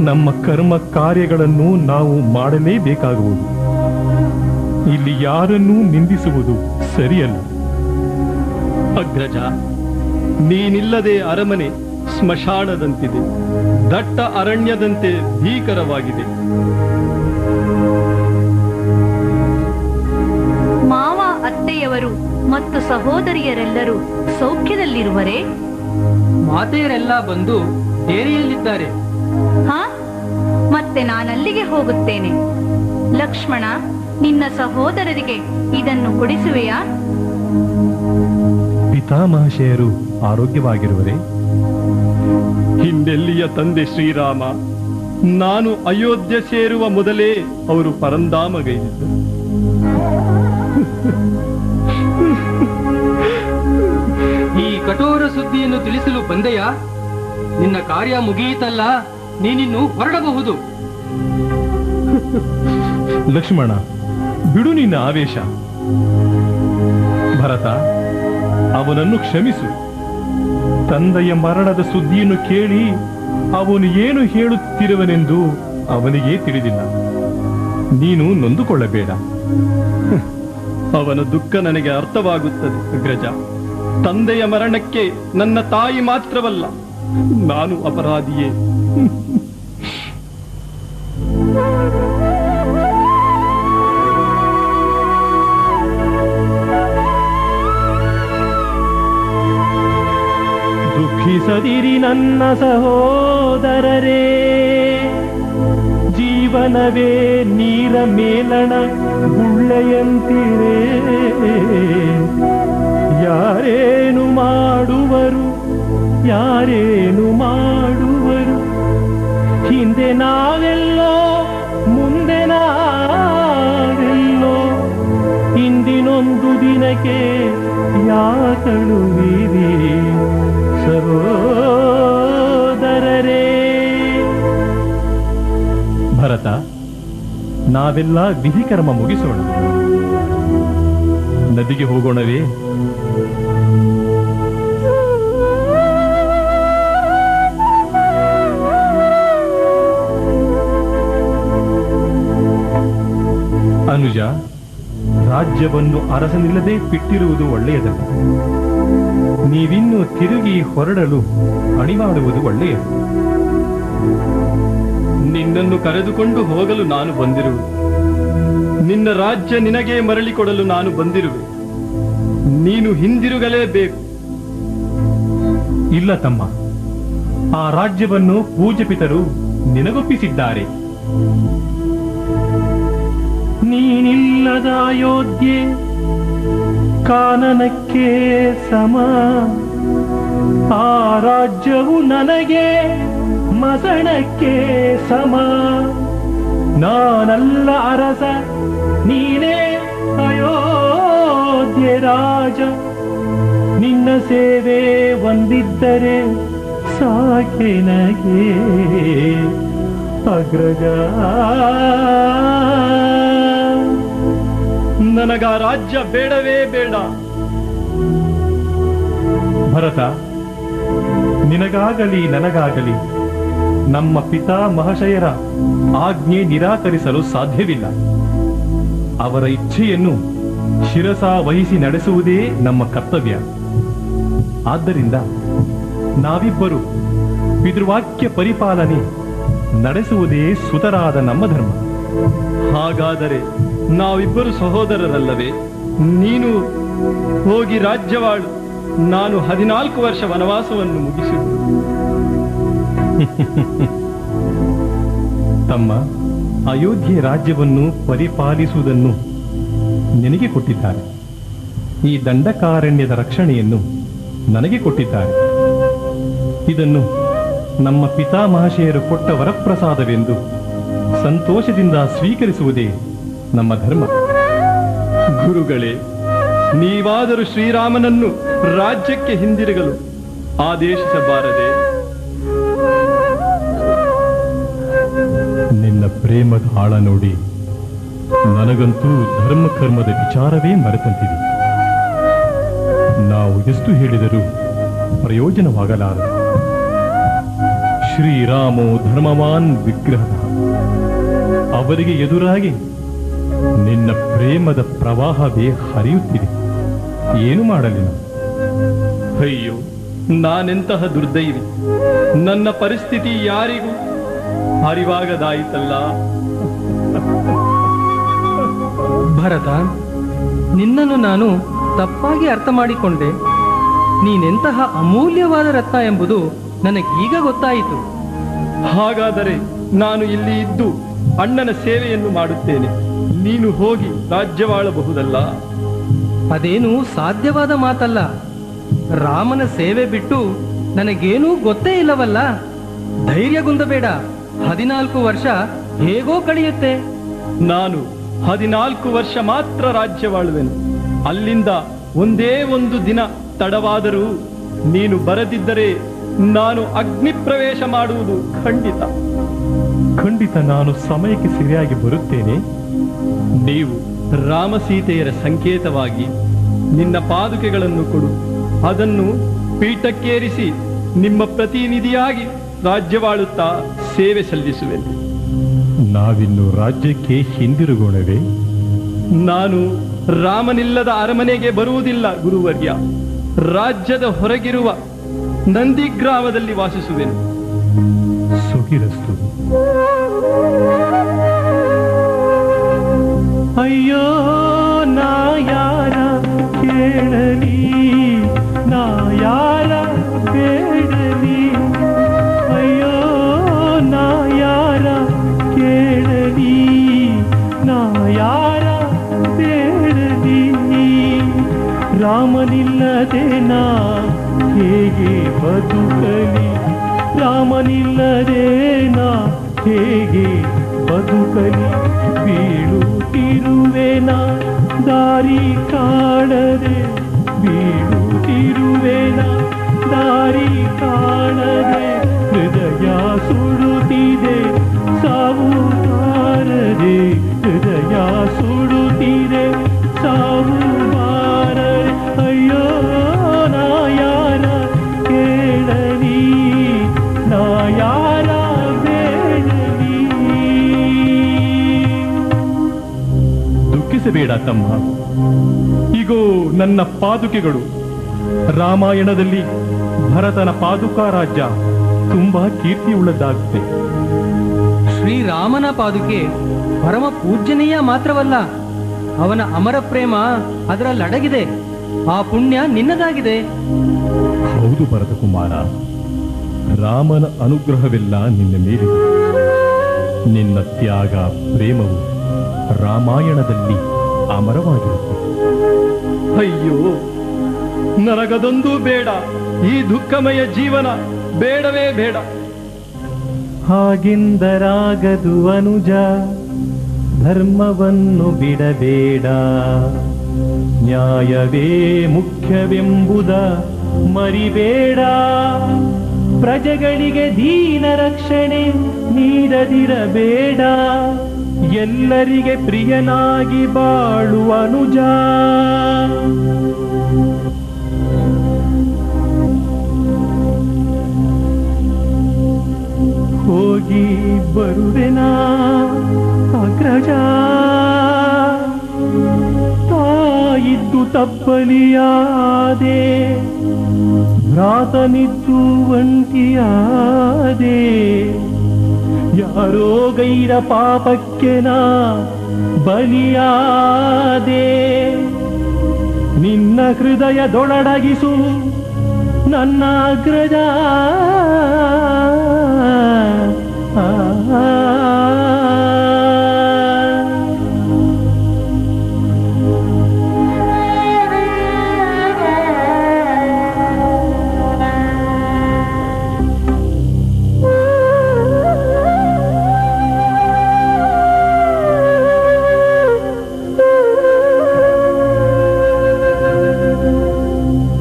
ನಮ್ಮ ಕರ್ಮ ಕಾರ್ಯಗಳನ್ನು ನಾವು ಮಾಡಲೇಬೇಕಾಗುವುದು. ಇಲ್ಲಿ ಯಾರನ್ನೂ ನಿಂದಿಸುವುದು ಸರಿಯಲ್ಲ. ಅಗ್ರಜ, ನೀನಿಲ್ಲದೆ ಅರಮನೆ ಸ್ಮಶಾನದಂತಿದೆ, ದಟ್ಟ ಅರಣ್ಯದಂತೆ ಭೀಕರವಾಗಿದೆ. ಮಾವ, ಅತ್ತೆಯವರು ಮತ್ತು ಸಹೋದರಿಯರೆಲ್ಲರೂ ಸೌಖ್ಯದಲ್ಲಿರುವರೇ? ಮಾತೆಯರೆಲ್ಲ ಬಂದು ಡೇರಿಯಲ್ಲಿದ್ದಾರೆ. ಹಾ, ಮತ್ತೆ ನಾನಲ್ಲಿಗೆ ಹೋಗುತ್ತೇನೆ. ಲಕ್ಷ್ಮಣ, ನಿನ್ನ ಸಹೋದರರಿಗೆ ಇದನ್ನು ಕೊಡಿಸುವೆಯಾ? ಪಿತಾಮಹಶಯರು ಆರೋಗ್ಯವಾಗಿರುವರೇ? ಹಿಂದೆಲ್ಲಿಯ ತಂದೆ ಶ್ರೀರಾಮ, ನಾನು ಅಯೋಧ್ಯೆ ಸೇರುವ ಮೊದಲೇ ಅವರು ಪರಂಧಾಮಗೈದಿದ್ದರು. ಈ ಕಠೋರ ಸುದ್ದಿಯನ್ನು ತಿಳಿಸಲು ಬಂದೆಯಾ? ನಿನ್ನ ಕಾರ್ಯ ಮುಗಿಯಿತಲ್ಲ, ನೀನಿನ್ನು ಹೊರಡಬಹುದು. ಲಕ್ಷ್ಮಣ, ಬಿಡು ನಿನ್ನ ಆವೇಶ. ಭರತ, ಅವನನ್ನು ಕ್ಷಮಿಸು. ತಂದೆಯ ಮರಣದ ಸುದ್ದಿಯನ್ನು ಕೇಳಿ ಅವನು ಏನು ಹೇಳುತ್ತಿರುವನೆಂದು ಅವನಿಗೆ ತಿಳಿದಿಲ್ಲ. ನೀನು ನೊಂದುಕೊಳ್ಳಬೇಡ. ಅವನ ದುಃಖ ನನಗೆ ಅರ್ಥವಾಗುತ್ತದೆ ಅಗ್ರಜ. ತಂದೆಯ ಮರಣಕ್ಕೆ ನನ್ನ ತಾಯಿ ಮಾತ್ರವಲ್ಲ, ನಾನು ಅಪರಾಧಿಯೇ. ದುಃಖಿಸದಿರಿ ನನ್ನ ಸಹೋದರರೇ. ಜೀವನವೇ ನೀರ ಮೇಲಣ ಗುಳ್ಳೆಯಂತಿರೇ. ಯಾರೇನು ಮಾಡುವರು, ಯಾರೇನು ಮಾಡುವರು? ಹಿಂದೆ ನಾವೆಲ್ಲೋ, ಮುಂದೆ ನಾವೆಲ್ಲೋ. ಇಂದಿನೊಂದು ದಿನಕ್ಕೆ ಯಾಕಳುವಿರಿ ಸಹೋದರರೇ. ಭರತ, ನಾವೆಲ್ಲ ವಿಧಿಕರ್ಮ ಮುಗಿಸೋಣ. ನದಿಗೆ ಹೋಗೋಣವೇ? ಅನುಜ, ರಾಜ್ಯವನ್ನು ಅರಸನಿಲ್ಲದೆ ಬಿಟ್ಟಿರುವುದು ಒಳ್ಳೆಯದಲ್ಲ. ನೀವಿನ್ನು ತಿರುಗಿ ಹೊರಡಲು ಅಣಿಮಾಡುವುದು ಒಳ್ಳೆಯದು. ನಿನ್ನನ್ನು ಕರೆದುಕೊಂಡು ಹೋಗಲು ನಾನು ಬಂದಿರುವೆ. ನಿನ್ನ ರಾಜ್ಯ ನಿನಗೆ ಮರಳಿಕೊಡಲು ನಾನು ಬಂದಿರುವೆ. ನೀನು ಹಿಂದಿರುಗಲೇಬೇಕು. ಇಲ್ಲ ತಮ್ಮ, ಆ ರಾಜ್ಯವನ್ನು ಪೂಜ್ಯ ಪಿತರು ನಿನಗೊಪ್ಪಿಸಿದ್ದಾರೆ. ನೀನಿಲ್ಲದ ಅಯೋಧ್ಯೆ ಕಾನನಕ್ಕೆ ಸಮ. ಆ ರಾಜ್ಯವು ನನಗೆ ಮಸಣಕ್ಕೆ ಸಮ. ನಾನಲ್ಲ ಅರಸ, ನೀನೇ ಅಯೋಧ್ಯೆ ರಾಜ. ನಿನ್ನ ಸೇವೆ ಒಂದಿದ್ದರೆ ಸಾಕೆನಗೆ ಅಗ್ರಜ. ನನಗ ರಾಜ್ಯ ಬೇಡವೇ ಬೇಡ. ಭರತ, ನಿನಗಾಗಲಿ ನನಗಾಗಲಿ ನಮ್ಮ ಪಿತಾಮಹಶಯರ ಆಜ್ಞೆ ನಿರಾಕರಿಸಲು ಸಾಧ್ಯವಿಲ್ಲ. ಅವರ ಇಚ್ಛೆಯನ್ನು ಶಿರಸ ವಹಿಸಿ ನಡೆಸುವುದೇ ನಮ್ಮ ಕರ್ತವ್ಯ. ಆದ್ದರಿಂದ ನಾವಿಬ್ಬರು ಪಿತೃವಾಕ್ಯ ಪರಿಪಾಲನೆ ನಡೆಸುವುದೇ ಸುತರಾದ ನಮ್ಮ ಧರ್ಮ. ಹಾಗಾದರೆ ನಾವಿಬ್ಬರು ಸಹೋದರರಲ್ಲವೇ? ನೀನು ಹೋಗಿ ರಾಜ್ಯವಾಳು, ನಾನು 14 ವರ್ಷ ವನವಾಸವನ್ನು ಮುಗಿಸಿದೆ. ತಮ್ಮ, ಅಯೋಧ್ಯೆ ರಾಜ್ಯವನ್ನು ಪರಿಪಾಲಿಸುವುದನ್ನು ನಿನಗೆ ಕೊಟ್ಟಿದ್ದಾರೆ. ಈ ದಂಡಕಾರಣ್ಯದ ರಕ್ಷಣೆಯನ್ನು ನನಗೆ ಕೊಟ್ಟಿದ್ದಾರೆ. ಇದನ್ನು ನಮ್ಮ ಪಿತಾಮಹಶಯರು ಕೊಟ್ಟ ವರಪ್ರಸಾದವೆಂದು ಸಂತೋಷದಿಂದ ಸ್ವೀಕರಿಸುವುದೇ ನಮ್ಮ ಧರ್ಮ. ಗುರುಗಳೇ, ನೀವಾದರೂ ಶ್ರೀರಾಮನನ್ನು ರಾಜ್ಯಕ್ಕೆ ಹಿಂದಿರುಗಲು ಆದೇಶಿಸಬಾರದೆ? ನಿನ್ನ ಪ್ರೇಮದ ಆಳ ನೋಡಿ ನನಗಂತೂ ಧರ್ಮ ಕರ್ಮದ ವಿಚಾರವೇ ಮರೆತಂತಿದೆ. ನಾವು ಎಷ್ಟು ಹೇಳಿದರೂ ಪ್ರಯೋಜನವಾಗಲಾರದು. ಶ್ರೀರಾಮೋ ಧರ್ಮವಾನ್ ವಿಗ್ರಹ. ಅವರಿಗೆ ಎದುರಾಗಿ ನಿನ್ನ ಪ್ರೇಮದ ಪ್ರವಾಹವೇ ಹರಿಯುತ್ತಿದೆ. ಏನು ಮಾಡಲಿ ನಾವು? ಅಯ್ಯೋ, ನಾನೆಂತಹ ದುರ್ದೈವಿ. ನನ್ನ ಪರಿಸ್ಥಿತಿ ಯಾರಿಗೂ ಅರಿವಾಗದಾಯಿತಲ್ಲ. ಭರತ, ನಿನ್ನನ್ನು ನಾನು ತಪ್ಪಾಗಿ ಅರ್ಥ ಮಾಡಿಕೊಂಡೆ. ನೀನೆಂತಹ ಅಮೂಲ್ಯವಾದ ರತ್ನ ಎಂಬುದು ನನಗೀಗ ಗೊತ್ತಾಯಿತು. ಹಾಗಾದರೆ ನಾನು ಇಲ್ಲಿ ಇದ್ದು ಅಣ್ಣನ ಸೇವೆಯನ್ನು ಮಾಡುತ್ತೇನೆ. ನೀನು ಹೋಗಿ ರಾಜ್ಯವಾಳಬಹುದಲ್ಲ? ಅದೇನು ಸಾಧ್ಯವಾದ ಮಾತಲ್ಲ. ರಾಮನ ಸೇವೆ ಬಿಟ್ಟು ನನಗೇನೂ ಗೊತ್ತೇ ಇಲ್ಲವಲ್ಲ. ಧೈರ್ಯಗುಂದಬೇಡ. 14 ವರ್ಷ ಹೇಗೋ ಕಳೆಯುತ್ತೆ. ನಾನು 14 ವರ್ಷ ಮಾತ್ರ ರಾಜ್ಯವಾಳುವೆನು. ಅಲ್ಲಿಂದ ಒಂದೇ ಒಂದು ದಿನ ತಡವಾದರೂ ನೀನು ಬರದಿದ್ದರೆ ನಾನು ಅಗ್ನಿ ಪ್ರವೇಶ ಮಾಡುವುದು ಖಂಡಿತ. ಖಂಡಿತ ನಾನು ಸಮಯಕ್ಕೆ ಸರಿಯಾಗಿ ಬರುತ್ತೇನೆ. ನೀವು ರಾಮಸೀತೆಯರ ಸಂಕೇತವಾಗಿ ನಿನ್ನ ಪಾದುಕೆಗಳನ್ನು ಕೊಡು. ಅದನ್ನು ಪೀಠಕ್ಕೇರಿಸಿ ನಿಮ್ಮ ಪ್ರತಿನಿಧಿಯಾಗಿ ರಾಜ್ಯವಾಳುತ್ತಾ ಸೇವೆ ಸಲ್ಲಿಸುವೆನು. ನಾವಿನ್ನು ರಾಜ್ಯಕ್ಕೆ ಹಿಂದಿರುಗೋಣವೇ? ನಾನು ರಾಮನಿಲ್ಲದ ಅರಮನೆಗೆ ಬರುವುದಿಲ್ಲ ಗುರುವರ್ಯ. ರಾಜ್ಯದ ಹೊರಗಿರುವ ನಂದಿಗ್ರಾಮದಲ್ಲಿ ವಾಸಿಸುವೆನು. ಸುಖಿರಸ್ತು. ಅಯ್ಯೋ, ನಾ ಯಾರ ಕೇಳಲಿ, ನಾ ಯಾರ ಬೇಡಲಿ. ಅಯ್ಯೋ, ನಾ ಯಾರ ಕೇಳಲಿ, ನಾ ಯಾರ ಬೇಡಲಿ. ರಾಮನಿಲ್ಲದೆ ನಾ ಹೇಗೆ ಬದುಕಲಿ, ರಾಮನಿಲ್ಲದೆ ನಾ ಹೇಗೆ ಬದುಕಲಿ. ಬೀಳುತ್ತಿರುವೆನ ದಾರಿ ಕಾಣದೆ, ಬೀಳುತ್ತಿರುವೆನ ದಾರಿ ಕಾಣದೆ. ಹೃದಯ ಸುಡುತ್ತಿದೆ ಸಾವು ಬಾರದೆ, ಹೃದಯ ಸುಡುತ್ತಿದೆ ಸಾವು ಬಾರದೆ. ಅಯ್ಯೋ, ನಾ ಯಾರ ಕೇಳಲಿ, ನಾ ಯಾರ ಬೇಡಲಿ. ದುಃಖಿಸಬೇಡ ತಮ್ಮ. ಈಗೋ ನನ್ನ ಪಾದುಕೆಗಳು. ರಾಮಾಯಣದಲ್ಲಿ ಭರತನ ಪಾದುಕಾ ರಾಜ್ಯ ತುಂಬಾ ಕೀರ್ತಿಯುಳ್ಳದ್ದಾಗುತ್ತೆ. ಶ್ರೀರಾಮನ ಪಾದುಕೆ ಪರಮ ಪೂಜ್ಯನೀಯ ಮಾತ್ರವಲ್ಲ, ಅವನ ಅಮರ ಪ್ರೇಮ ಅದರಲ್ಲಡಗಿದೆ. ಆ ಪುಣ್ಯ ನಿನ್ನದಾಗಿದೆ. ಹೌದು ಭರತಕುಮಾರ, ರಾಮನ ಅನುಗ್ರಹವೆಲ್ಲ ನಿನ್ನ ಮೇಲಿದೆ. ನಿನ್ನ ತ್ಯಾಗ ಪ್ರೇಮವು ರಾಮಾಯಣದಲ್ಲಿ ಅಮರವಾಗಿರುತ್ತೆ. ಅಯ್ಯೋ, ನನಗದೊಂದು ಬೇಡ. ಈ ದುಃಖಮಯ ಜೀವನ ಬೇಡವೇ ಬೇಡ. ಹಾಗೆಂದರಾಗದು ಅನುಜ, ಧರ್ಮವನ್ನು ಬಿಡಬೇಡ. ನ್ಯಾಯವೇ ಮುಖ್ಯವೆಂಬುದ ಮರಿಬೇಡ. ಪ್ರಜೆಗಳಿಗೆ ದೀನ ರಕ್ಷಣೆ ನೀಡದಿರಬೇಡ. ಎಲ್ಲರಿಗೆ ಪ್ರಿಯನಾಗಿ ಬಾಳುವ ಅನುಜ. ಹೋಗಿ ಬರುವೆನಾ ಅಗ್ರಜ, ತಾಯಿದ್ದು ತಪ್ಪಲಿಯಾದೆ, ಭ್ರಾತನಿದ್ದು ಒಂಟಿಯಾದೆ. ಯಾರೋ ಗೈರ ಪಾಪಕ್ಕೆ ನಾ ಬಲಿಯಾದೆ. ನಿನ್ನ ಹೃದಯದೊಳಡಗಿಸು ನನ್ನ ಅಗ್ರಜ.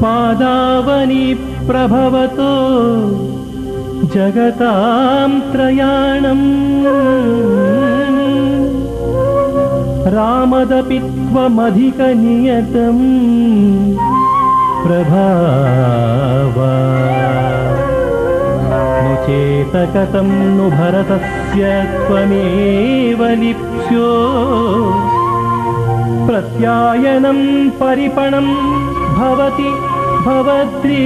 ಪಾದಾವನಿ ಪ್ರಭವತೋ ಜಗತಾಂ ತ್ರಯಾಣಂ. ರಾಮದಪಿತ್ವಮಧಿಕ ನಿಯತಂ ಪ್ರಭಾವ. ನು ಚೇತ ಕಥಂ ನು ಭರತಸ್ಯ ತ್ವಮೇವ ಲಿಪ್ಸ್ಯೋ. ಪ್ರತ್ಯಾಯನಂ ಪರಿಪಣಂ ಭವತಿ ಭವದ್ರಿ.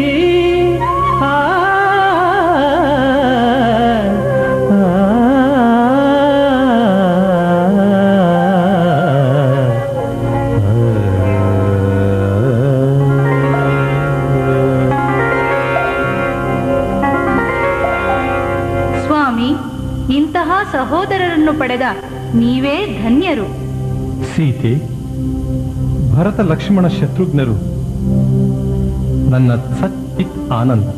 ಸ್ವಾಮಿ, ಇಂತಹ ಸಹೋದರರನ್ನು ಪಡೆದ ನೀವೇ ಧನ್ಯರು. ಸೀತೆ, ಭರತ ಲಕ್ಷ್ಮಣ ಶತ್ರುಘ್ನರು ನನ್ನ ಸಚ್ಚಿತ್ ಆನಂದ.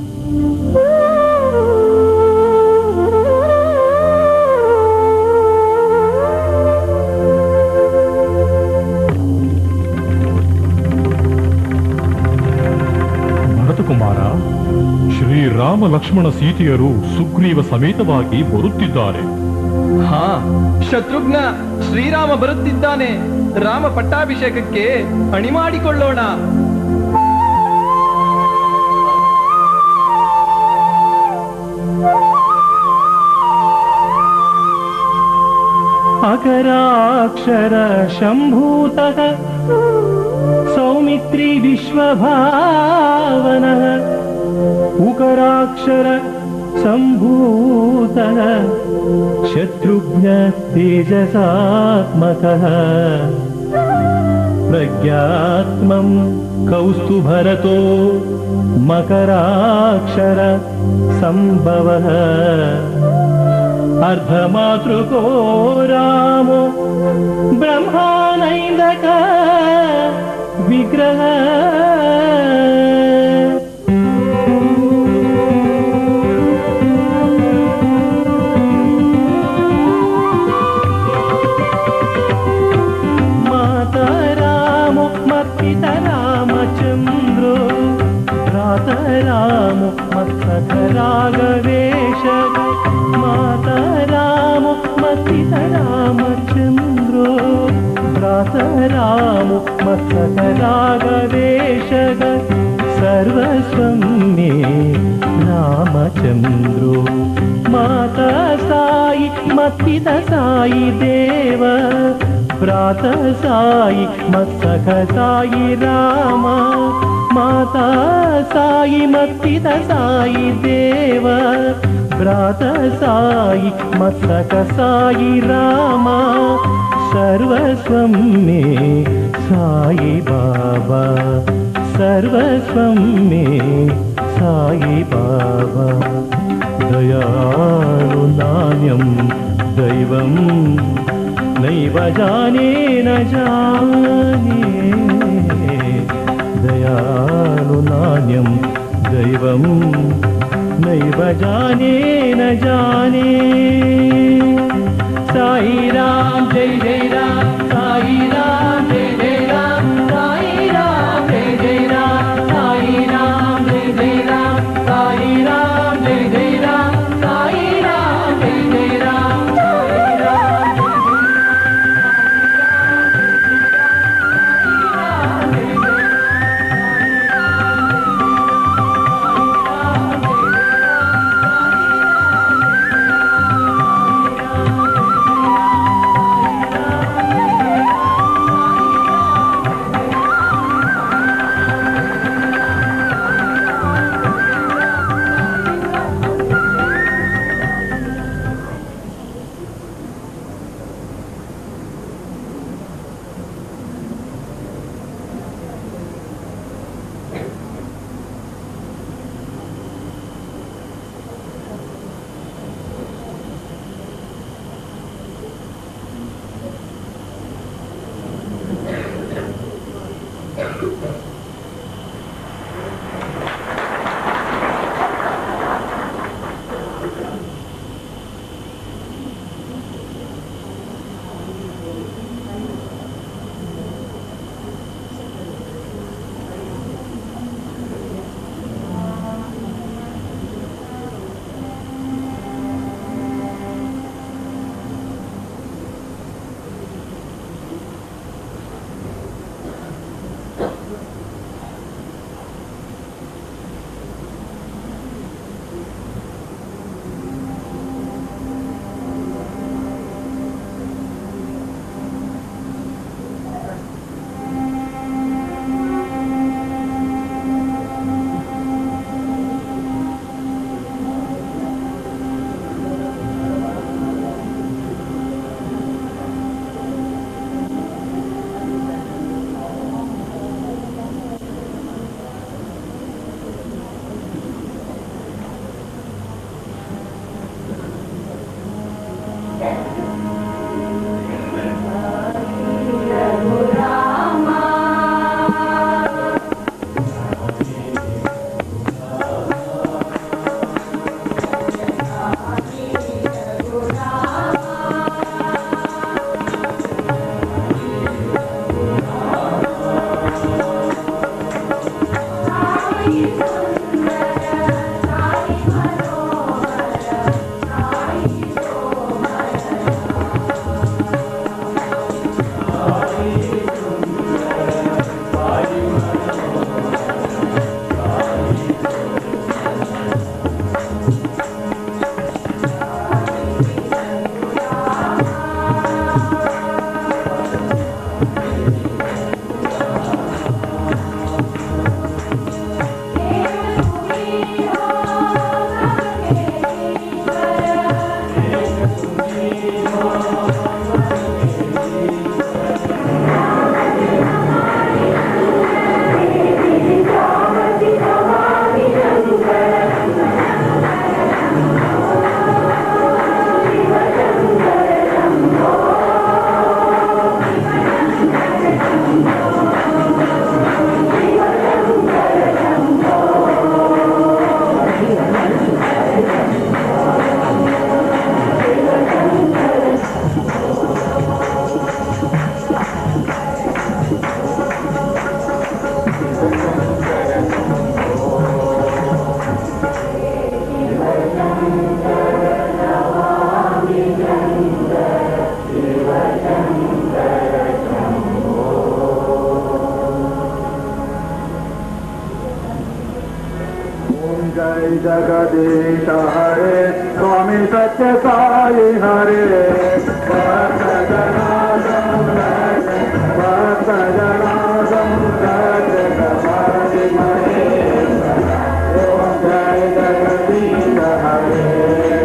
ಭರತಕುಮಾರ, ಶ್ರೀರಾಮ ಲಕ್ಷ್ಮಣ ಸೀತೆಯರು ಸುಗ್ರೀವ ಸಮೇತವಾಗಿ ಬರುತ್ತಿದ್ದಾರೆ. ಹಾ, ಶತ್ರುಘ್ನ, ಶ್ರೀರಾಮ ಬರುತ್ತಿದ್ದಾನೆ. ರಾಮ ಪಟ್ಟಾಭಿಷೇಕಕ್ಕೆ ಅಣಿ ಮಾಡಿಕೊಳ್ಳೋಣ. ಅಕರಾಕ್ಷರ ಶಂಭೂತಃ ಸೌಮಿತ್ರಿ ವಿಶ್ವಭಾವನಃ. ಉಕರಾಕ್ಷರ ಸಂಭೂತಃ ಶತ್ರುಘ್ನ ತೇಜಸಾತ್ಮಕಃ. ಪ್ರಜ್ಞಾತ್ಮಂ ಕೌಸ್ತುಭರತೋ ಮಕರಾಕ್ಷರ ಸಂಭವಃ. ಅರ್ಧಮಾತೃಕೋ ರಾಮೋ ಬ್ರಹ್ಮಾನೈಂದಕ ವಿಗ್ರಹ. ಮಾತಾ ರಾಮೋ ಮತ್ತಿತ ರಾಮಚಂದ್ರೋ. ಭ್ರಾತ ರಾಮೋ ಮತ್ಸಖ ರಾಘವೇಶ. ಮಾತಾ ರಾಮೋ ಮತ್ತಿತ ರಾಮಚಂದ್ರೋ. ಭ್ರಾತ ರಾಮೋ ಮತ್ಸಖ ರಾಘವೇಶ. ಸರ್ವಸ್ವಂ ಮೇ ರಾಮಚಂದ್ರೋ. ಮಾತಾ ಸಾಯಿ ಮತ್ತಿತ ಸಾಯಿ ದೇವ. ಭ್ರಾತ ಸಾಯಿ ಮತ್ಸಖ ಸಾಯಿ ರಾಮ. ಮಾತಾ ಸಾಯಿ ಮತ್ತಿತ ಸಾಯಿ ದೇವ. ಭ್ರಾತ ಸಾಯಿ ಮಸ್ತಕ ಸಾಯಿ ರಾಮ ಸರ್ವಸ್ವಂ ಮೇ ಸಾಯಿ ಬಾಬಾ ಸರ್ವಸ್ವಂ ಮೇ ಸಾಯಿ ಬಾಬಾ ದಯಾಳು ನಾಣ್ಯಂ ದೈವಂ ನೈವ ಜಾನೇ ನ ಜಾನೇ ದಯಾಳು ನಾಣ್ಯಂ ದೈವಂ ನೈವ ಜಾನೇ ನ ಜಾನೇ ಸಾಯಿ ರಾಮ್ ಜೈ ಜೈ ರಾಮ್ ಸಾಯಿ ರಾಮ್ ಜೈ ಜೈ ರಾಮ್ ಸಾಯಿ ರಾಮ್ ಜೈ ಜೈ ರಾಮ್ ಸಾಯಿ ರಾಮ್ ಜೈ ಜೈ ರಾಮ್ ಸಾಯಿ ರಾಮ್ ಜೈ ಜೈ ರಾಮ್ ಸಾಯಿ ರಾಮ್ ಜೈ ಜೈ ರಾಮ್ ಸಾಯಿ ರಾಮ್ जय जगदीश हरे स्वामी सत्य साई हरे भक्त जना जय जगदीश हरे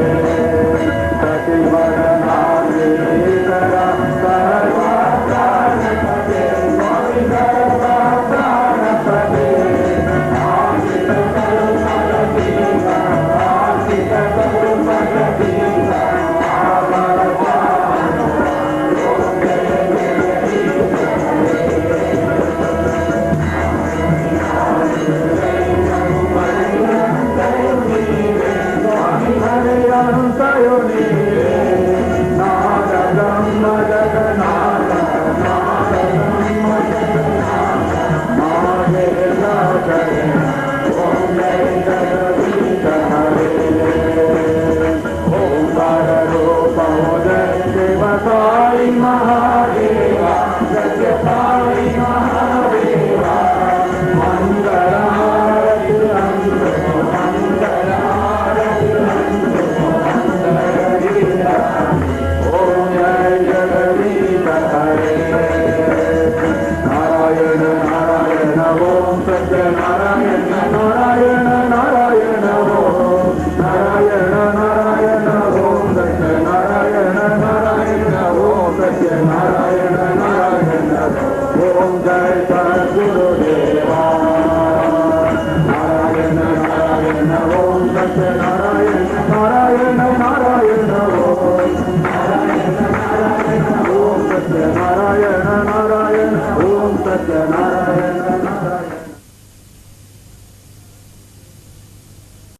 ಸತ್ಯನಾರಾಯಣ